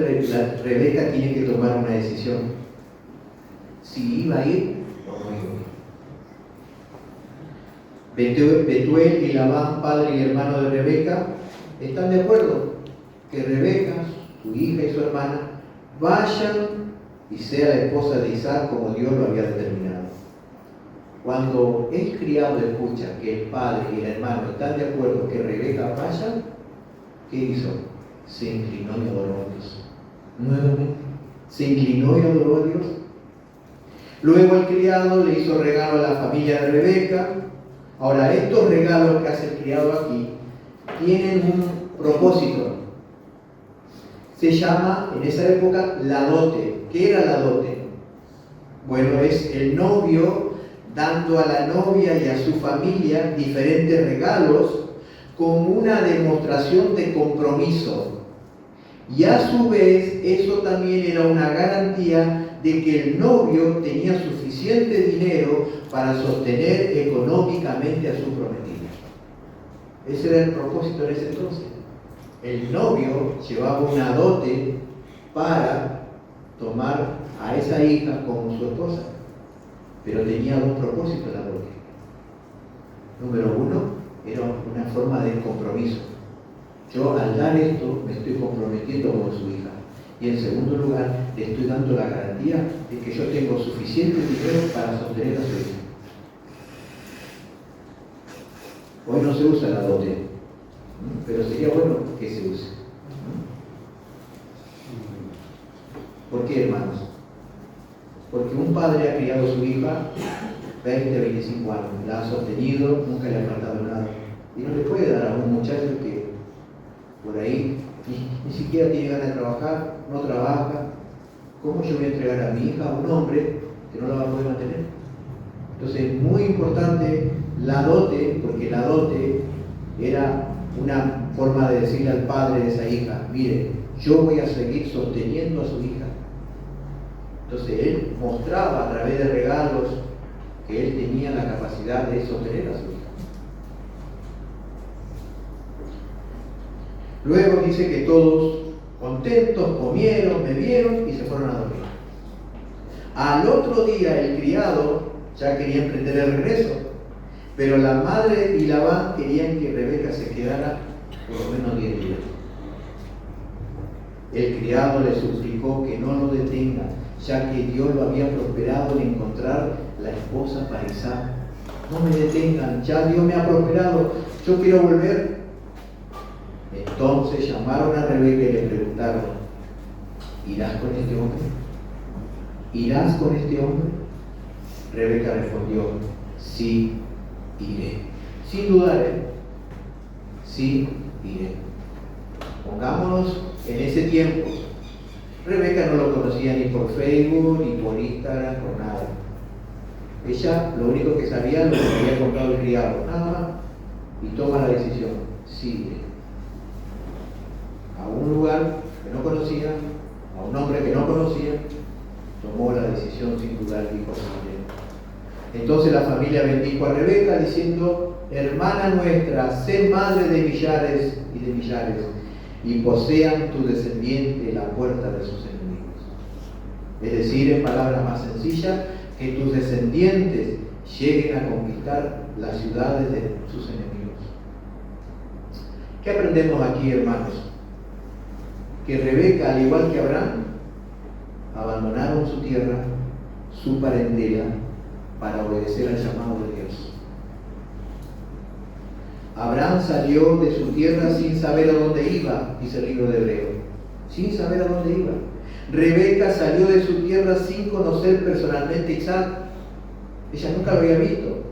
Rebeca tiene que tomar una decisión. Si iba a ir o no iba. Betuel y Labán, padre y hermano de Rebeca, están de acuerdo que Rebeca, su hija y su hermana, vayan y sea la esposa de Isaac como Dios lo había determinado. Cuando el criado escucha que el padre y el hermano están de acuerdo que Rebeca vaya, ¿qué hizo? Se inclinó y adoró a Dios. Nuevamente, se inclinó y adoró a Dios. Luego el criado le hizo regalo a la familia de Rebeca. Ahora, estos regalos que hace el criado aquí tienen un propósito. Se llama en esa época la dote. ¿Qué era la dote? Bueno, es el novio dando a la novia y a su familia diferentes regalos como una demostración de compromiso. Y a su vez, eso también era una garantía de que el novio tenía suficiente dinero para sostener económicamente a su prometida. Ese era el propósito en ese entonces. El novio llevaba una dote para tomar a esa hija como su esposa, pero tenía dos propósitos la dote. Número uno, era una forma de compromiso. Yo al dar esto me estoy comprometiendo con su hija. Y en segundo lugar, le estoy dando la garantía de que yo tengo suficiente dinero para sostener a su hija. Hoy no se usa la dote, pero sería bueno que se use. ¿Por qué, hermanos? Porque un padre ha criado a su hija 20, 25 años, la ha sostenido, nunca le ha faltado nada. Y no le puede dar a un muchacho que por ahí ni siquiera tiene ganas de trabajar, no trabaja. ¿Cómo yo voy a entregar a mi hija a un hombre que no la va a poder mantener? Entonces es muy importante la dote, porque la dote era una forma de decirle al padre de esa hija, mire, yo voy a seguir sosteniendo a su hija. Entonces él mostraba a través de regalos que él tenía la capacidad de sostener a su hija. Luego dice que todos contentos comieron, bebieron y se fueron a dormir. Al otro día el criado ya quería emprender el regreso, pero la madre y Labán querían que Rebeca se quedara por lo menos 10 días. El criado le suplicó que no lo detenga, ya que Dios lo había prosperado en encontrar la esposa para Isaac. No me detengan, ya Dios me ha prosperado, yo quiero volver. Entonces llamaron a Rebeca y le preguntaron, ¿irás con este hombre? ¿Irás con este hombre? Rebeca respondió, sí, iré. Sin dudar, sí, iré. Pongámonos en ese tiempo. Rebeca no lo conocía ni por Facebook, ni por Instagram, por nada. Ella lo único que sabía lo que había comprado el criado, nada más. Y toma la decisión, sigue a un lugar que no conocía, a un hombre que no conocía, tomó la decisión sin dudar, dijo sí. Entonces la familia bendijo a Rebeca diciendo: hermana nuestra, sé madre de millares y de millares, y posean tu descendiente la puerta de sus enemigos. Es decir, en palabras más sencillas, que tus descendientes lleguen a conquistar las ciudades de sus enemigos. ¿Qué aprendemos aquí, hermanos? Que Rebeca, al igual que Abraham, abandonaron su tierra, su parentela, para obedecer al llamado de Dios. Abraham salió de su tierra sin saber a dónde iba, dice el libro de Hebreo, sin saber a dónde iba. Rebeca salió de su tierra sin conocer personalmente a Isaac. Ella nunca lo había visto.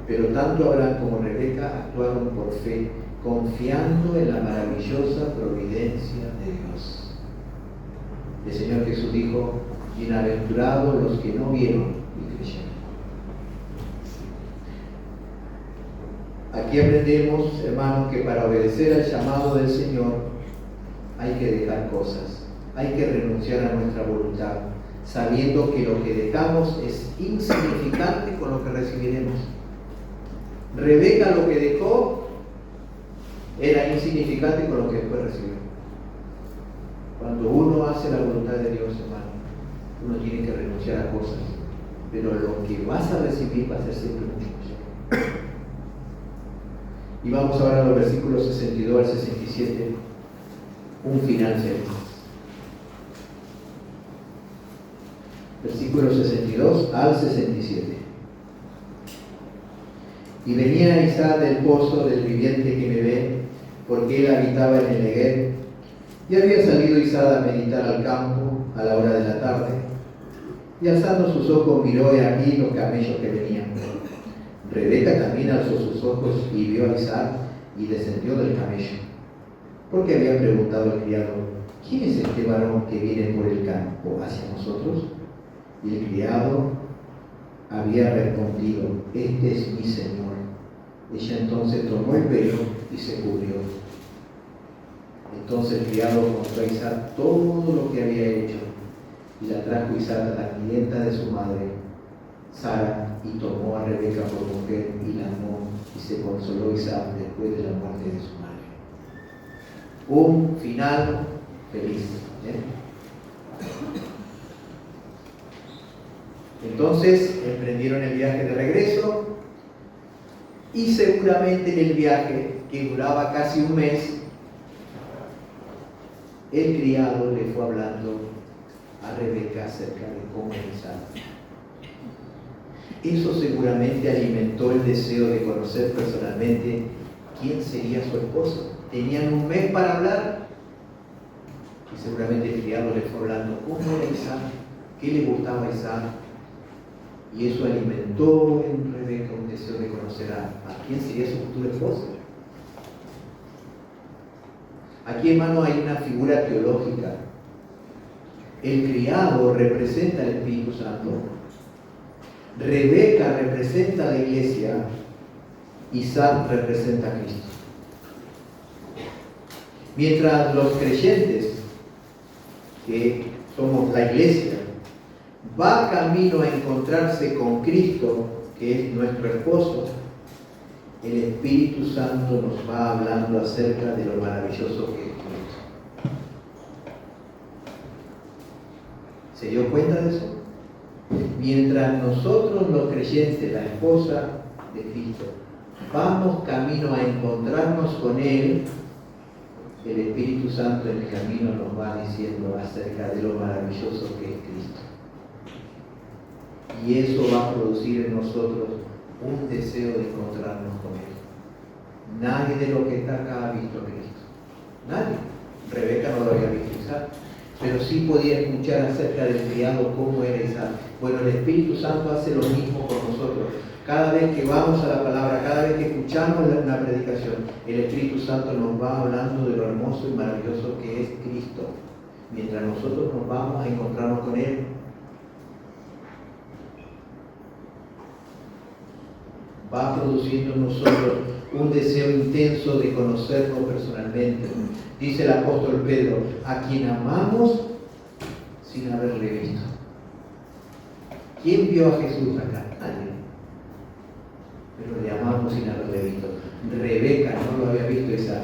Pero tanto Abraham como Rebeca actuaron por fe, confiando en la maravillosa providencia de Dios. El Señor Jesús dijo: bienaventurados los que no vieron y creyeron. Aquí aprendemos, hermanos, que para obedecer al llamado del Señor hay que dejar cosas, hay que renunciar a nuestra voluntad, sabiendo que lo que dejamos es insignificante con lo que recibiremos. Rebeca lo que dejó era insignificante con lo que después recibió. Cuando uno hace la voluntad de Dios, hermano, uno tiene que renunciar a cosas, pero lo que vas a recibir va a ser siempre mucho mayor. Y vamos ahora a los versículos 62 al 67, un final feliz. Versículos 62 al 67. Y venía Isaac del pozo del viviente que me ve, porque él habitaba en el Neguev, y había salido Isaac a meditar al campo a la hora de la tarde, y alzando sus ojos miró y aquí los camellos que venían. Rebeca también alzó sus ojos y vio a Isaac y descendió del camello, porque había preguntado al criado: ¿quién es este varón que viene por el campo hacia nosotros? Y el criado había respondido: este es mi señor. Ella entonces tomó el velo y se cubrió. Entonces el criado contó a Isaac todo lo que había hecho, y la trajo Isaac a la clienta de su madre, Sara, y tomó a Rebeca por mujer y la amó, y se consoló Isaac después de la muerte de su madre. Un final feliz. Entonces emprendieron el viaje de regreso, y seguramente en el viaje, que duraba casi un mes, el criado le fue hablando a Rebeca acerca de cómo era Isaac. Eso seguramente alimentó el deseo de conocer personalmente quién sería su esposo. Tenían un mes para hablar, y seguramente el criado le fue hablando cómo era Isaac, qué le gustaba a Isaac. Y eso alimentó en Rebeca un deseo de conocer a quién sería su futuro esposo. Aquí, hermano, hay una figura teológica. El criado representa al Espíritu Santo. Rebeca representa a la iglesia. Isaac representa a Cristo. Mientras los creyentes, que somos la iglesia, va camino a encontrarse con Cristo, que es nuestro esposo, el Espíritu Santo nos va hablando acerca de lo maravilloso que es Cristo. ¿Se dio cuenta de eso? Mientras nosotros los creyentes, la esposa de Cristo, vamos camino a encontrarnos con Él, el Espíritu Santo en el camino nos va diciendo acerca de lo maravilloso que es Cristo. Y eso va a producir en nosotros un deseo de encontrarnos con Él. Nadie de los que está acá ha visto a Cristo. Nadie. Rebeca no lo había visto, Isaac. pero sí podía escuchar acerca del criado cómo era Isaac. Bueno, el Espíritu Santo hace lo mismo con nosotros. Cada vez que vamos a la palabra, cada vez que escuchamos una predicación, el Espíritu Santo nos va hablando de lo hermoso y maravilloso que es Cristo, mientras nosotros nos vamos a encontrarnos con Él. Va produciendo en nosotros un deseo intenso de conocerlo personalmente. Dice el apóstol Pedro, a quien amamos sin haberle visto. ¿Quién vio a Jesús acá? Nadie. Pero le amamos sin haberle visto. Rebeca no lo había visto Isaac,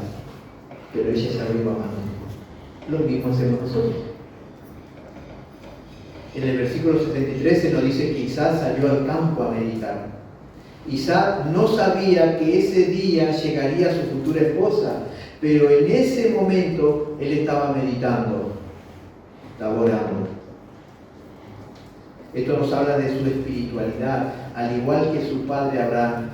pero ella se abrió amando. Lo mismo hacemos nosotros. En el versículo 73 se nos dice que Isaac salió al campo a meditar. Isaac no sabía que ese día llegaría su futura esposa, pero en ese momento él estaba meditando, estaba orando. Esto nos habla de su espiritualidad. Al igual que su padre Abraham,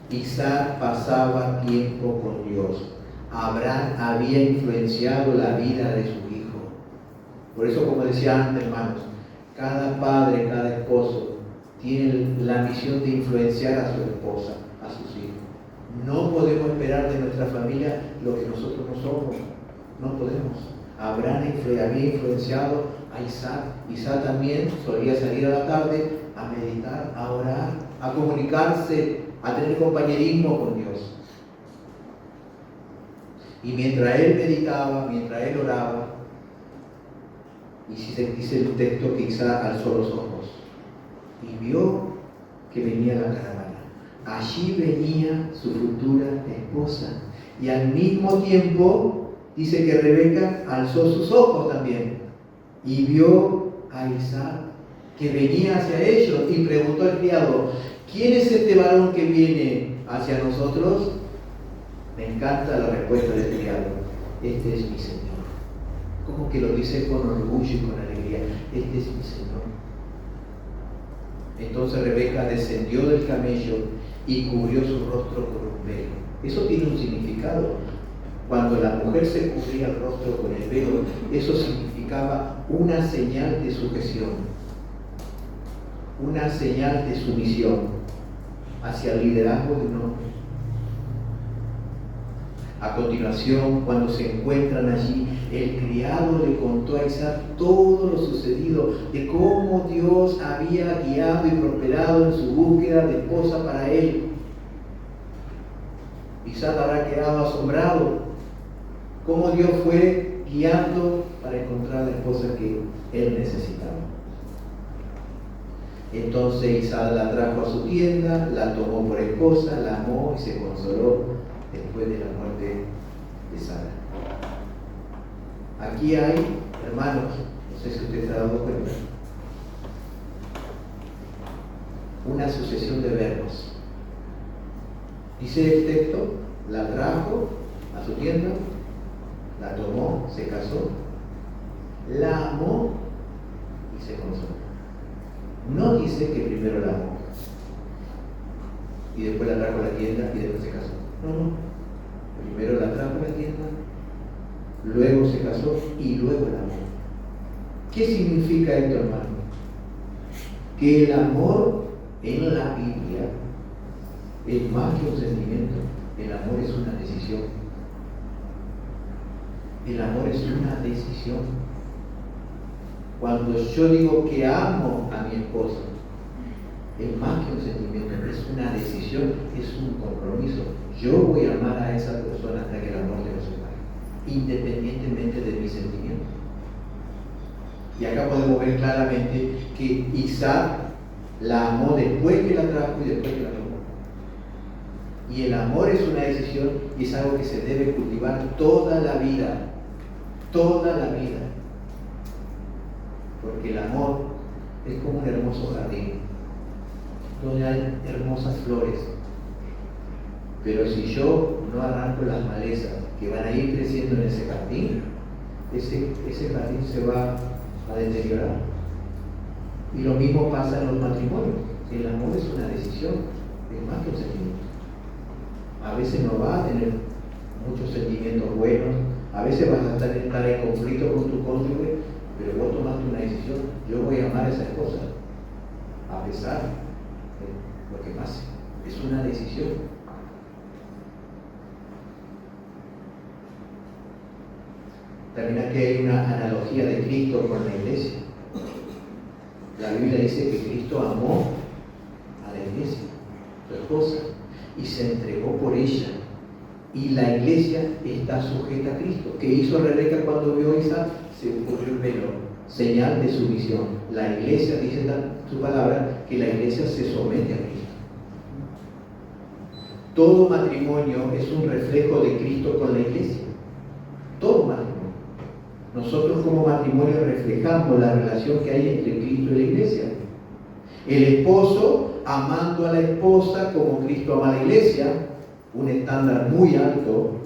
Isaac pasaba tiempo con Dios. Abraham había influenciado la vida de su hijo. Por eso, como decía antes, hermanos, cada padre, cada esposo tiene la misión de influenciar a su esposa, a sus hijos. No podemos esperar de nuestra familia lo que nosotros no somos. No podemos. Abraham había influenciado a Isaac. Isaac también solía salir a la tarde a meditar, a orar, a comunicarse, a tener compañerismo con Dios. Y mientras él meditaba, mientras él oraba, y dice el texto que Isaac alzó los ojos y vio que venía la caravana. Allí venía su futura esposa. Y al mismo tiempo dice que Rebeca alzó sus ojos también y vio a Isaac que venía hacia ellos y preguntó al criado, ¿quién es este varón que viene hacia nosotros? Me encanta la respuesta del criado, este es mi Señor. Como que lo dice con orgullo y con alegría, este es mi Señor. Entonces Rebeca descendió del camello y cubrió su rostro con un velo. Eso tiene un significado. Cuando la mujer se cubría el rostro con el velo, eso significaba una señal de sujeción, una señal de sumisión hacia el liderazgo de un hombre. A continuación, cuando se encuentran allí, el criado le contó a Isaac todo lo sucedido, de cómo Dios había guiado y prosperado en su búsqueda de esposa para él. Isaac habrá quedado asombrado, cómo Dios fue guiando para encontrar la esposa que él necesitaba. Entonces Isaac la trajo a su tienda, la tomó por esposa, la amó y se consoló después de la muerte de Sara. Aquí hay, hermanos, no sé si usted se ha dado cuenta, una sucesión de verbos. Dice el texto, la trajo a su tienda, la tomó, se casó, la amó y se consoló. No dice que primero la amó y después la trajo a la tienda y después se casó. No. Primero la trajo a la tienda, luego se casó y luego la amó. ¿Qué significa esto, hermano? Que el amor en la Biblia es más que un sentimiento. El amor es una decisión. El amor es una decisión. Cuando yo digo que amo a mi esposa, es más que un sentimiento, es una decisión, es un compromiso. Yo voy a amar a esa persona hasta que la muerte nos separe, independientemente de mi sentimiento. Y acá podemos ver claramente que Isaac la amó después que la trajo y después que la tomó. Y el amor es una decisión y es algo que se debe cultivar toda la vida. Toda la vida. Porque el amor es como un hermoso jardín, donde hay hermosas flores. Pero si yo no arranco las malezas que van a ir creciendo en ese jardín, ese jardín se va a deteriorar. Y lo mismo pasa en los matrimonios. El amor es una decisión, es más que un sentimiento. A veces no va a tener muchos sentimientos buenos, a veces vas a estar en conflicto con tu cónyuge, pero vos tomaste una decisión. Yo voy a amar a esa esposa, a pesar de lo que pase. Es una decisión. También aquí hay una analogía de Cristo con la iglesia. La Biblia dice que Cristo amó a la iglesia, su esposa, y se entregó por ella. Y la iglesia está sujeta a Cristo. ¿Qué hizo Rebeca cuando vio a Isaac? Se puso el velo, señal de sumisión. La iglesia, dice su palabra, que la iglesia se somete a Cristo. Todo matrimonio es un reflejo de Cristo con la iglesia. Todo matrimonio. Nosotros como matrimonio reflejamos la relación que hay entre Cristo y la iglesia. El esposo amando a la esposa como Cristo ama a la iglesia, un estándar muy alto,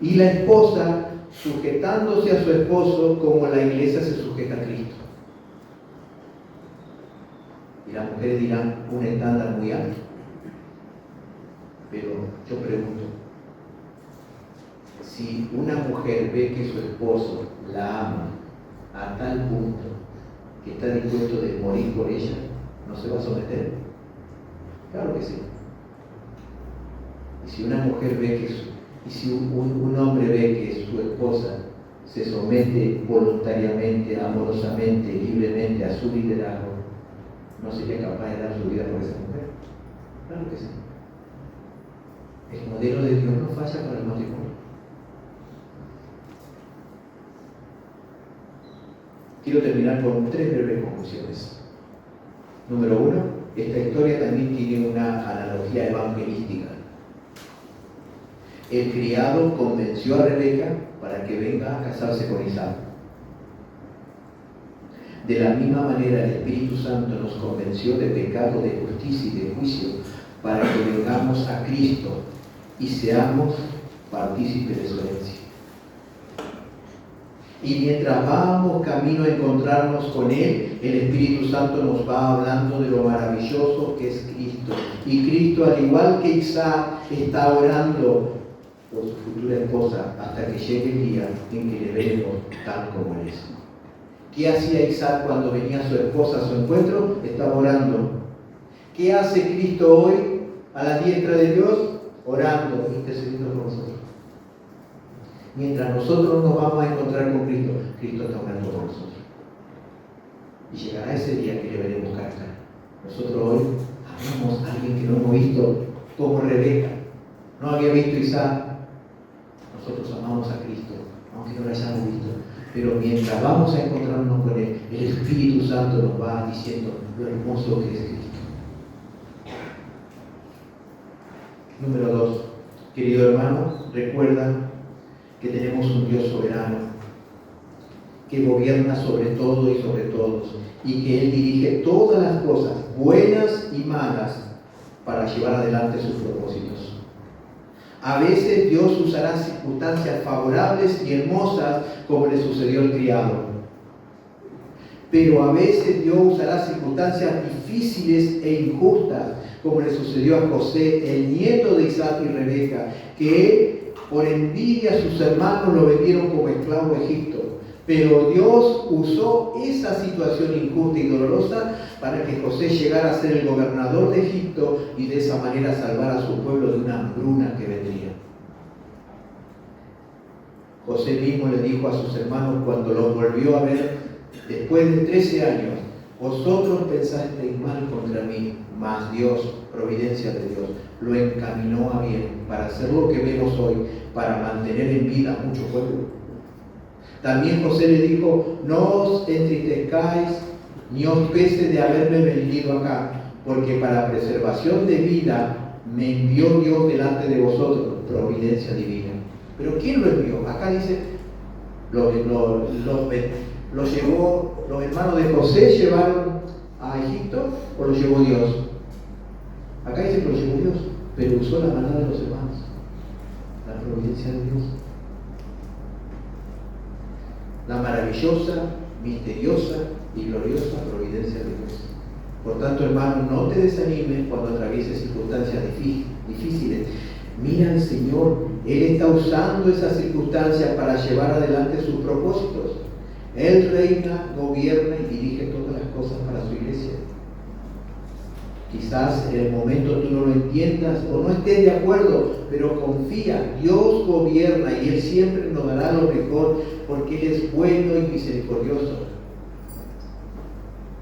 y la esposa sujetándose a su esposo como la iglesia se sujeta a Cristo. Y las mujeres dirán, un estándar muy alto. Pero yo pregunto, si una mujer ve que su esposo la ama a tal punto que está dispuesto de morir por ella, ¿no se va a someter? Claro que sí. Y si una mujer ve que y si un hombre ve que su esposa se somete voluntariamente, amorosamente, libremente a su liderazgo, ¿no sería capaz de dar su vida por esa mujer? Claro que sí. El modelo de Dios no falla para el matrimonio. Quiero terminar con 3 breves conclusiones. Número 1, esta historia también tiene una analogía evangelística. El criado convenció a Rebeca para que venga a casarse con Isaac. De la misma manera, el Espíritu Santo nos convenció de pecado, de justicia y de juicio para que vengamos a Cristo y seamos partícipes de su herencia. Y mientras vamos camino a encontrarnos con Él, el Espíritu Santo nos va hablando de lo maravilloso que es Cristo. Y Cristo, al igual que Isaac, está orando por su futura esposa hasta que llegue el día en que le veremos tal como Él es. ¿Qué hacía Isaac cuando venía su esposa a su encuentro? Estaba orando. ¿Qué hace Cristo hoy a la diestra de Dios? Orando, intercediendo por nosotros. Mientras nosotros nos vamos a encontrar con Cristo, Cristo está orando por nosotros. Y llegará ese día que le veremos cara a cara. Nosotros hoy amamos a alguien que no hemos visto, como Rebeca. No había visto a Isaac. Nosotros amamos a Cristo, aunque no lo hayamos visto. Pero mientras vamos a encontrarnos con Él, el Espíritu Santo nos va diciendo lo hermoso que es Cristo. Número 2. Querido hermano, recuerda que tenemos un Dios soberano, que gobierna sobre todo y sobre todos, y que Él dirige todas las cosas, buenas y malas, para llevar adelante sus propósitos. A veces Dios usará circunstancias favorables y hermosas, como le sucedió al criado. Pero a veces Dios usará circunstancias difíciles e injustas, como le sucedió a José, el nieto de Isaac y Rebeca, que él, por envidia a sus hermanos, lo vendieron como esclavo a Egipto. Pero Dios usó esa situación injusta y dolorosa para que José llegara a ser el gobernador de Egipto y de esa manera salvar a su pueblo de una hambruna que vendría. José mismo le dijo a sus hermanos cuando los volvió a ver después de 13 años: vosotros pensasteis mal contra mí, mas Dios, providencia de Dios, lo encaminó a bien para hacer lo que vemos hoy, para mantener en vida a mucho pueblo. También José le dijo: no os entristezcáis ni os pese de haberme vendido acá, porque para preservación de vida me envió Dios delante de vosotros, providencia divina. ¿Pero quién lo envió? Acá dice, los hermanos de José llevaron a Egipto, o lo llevó Dios. Acá dice que lo llevó Dios, pero usó la maldad de los hermanos, la providencia de Dios. La maravillosa, misteriosa y gloriosa providencia de Dios. Por tanto, hermano, no te desanimes cuando atravieses circunstancias difíciles. Mira al Señor, Él está usando esas circunstancias para llevar adelante sus propósitos. Él reina, gobierna y dirige todas las cosas para su iglesia. Quizás en el momento tú no lo entiendas o no estés de acuerdo, pero confía, Dios gobierna y Él siempre nos dará lo mejor porque Él es bueno y misericordioso.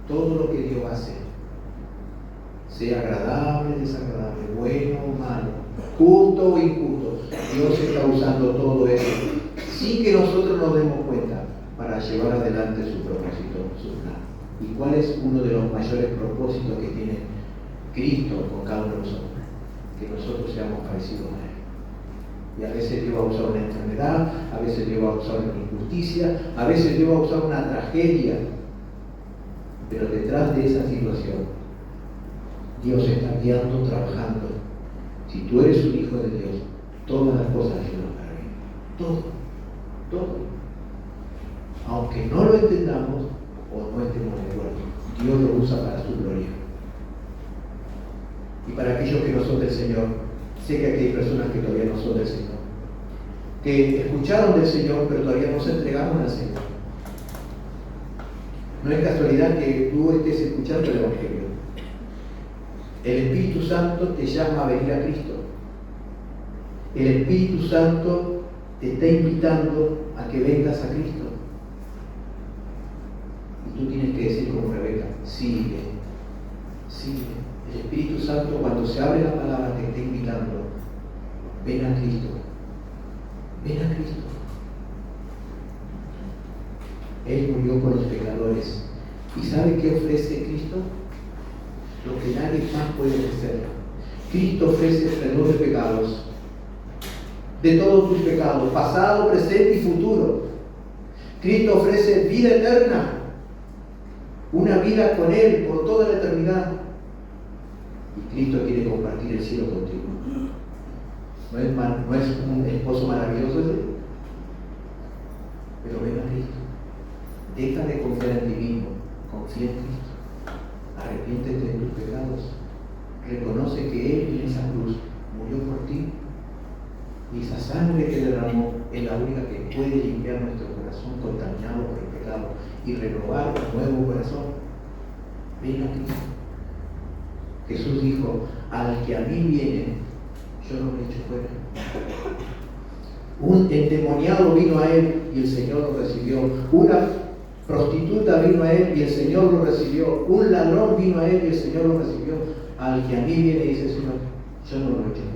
Todo lo que Dios hace, sea agradable, desagradable, bueno o malo, justo o injusto, Dios está usando todo eso sin que nosotros nos demos cuenta para llevar adelante su propósito, su plan. ¿Y cuál es uno de los mayores propósitos que tiene Cristo con cada uno de nosotros? Que nosotros seamos parecidos a Él. Y a veces Dios va a usar una enfermedad, a veces Dios va a usar una injusticia, a veces Dios va a usar una tragedia. Pero detrás de esa situación, Dios está guiando, trabajando. Si tú eres un hijo de Dios, todas las cosas ayudan para bien. Todo. Aunque no lo entendamos o no estemos de acuerdo, Dios lo usa para su gloria. Y para aquellos que no son del Señor, sé que aquí hay personas que todavía no son del Señor, que escucharon del Señor, pero todavía no se entregaron al Señor. No es casualidad que tú estés escuchando el Evangelio. El Espíritu Santo te llama a venir a Cristo. El Espíritu Santo te está invitando a que vengas a Cristo. Y tú tienes que decir como Rebeca, sigue. El Espíritu Santo, cuando se abre la palabra, te está invitando. Ven a Cristo. Él murió por los pecadores. ¿Y sabe qué ofrece Cristo? Lo que nadie más puede ofrecer. Cristo ofrece perdón de pecados, de todos tus pecados, pasado, presente y futuro. Cristo ofrece vida eterna, una vida con Él por toda la eternidad. Y Cristo quiere compartir el cielo contigo. ¿No es un esposo maravilloso ese? Pero ven a Cristo. Deja de confiar en ti mismo, confía en Cristo. Arrepiéntete de tus pecados. Reconoce que Él en esa cruz murió por ti. Y esa sangre que derramó es la única que puede limpiar nuestro corazón contaminado por el pecado y renovar un nuevo corazón. Ven a Cristo. Jesús dijo, al que a mí viene, yo no lo echo fuera. Un endemoniado vino a Él y el Señor lo recibió. Una prostituta vino a Él y el Señor lo recibió. Un ladrón vino a Él y el Señor lo recibió. Al que a mí viene, dice el Señor, yo no lo echo fuera.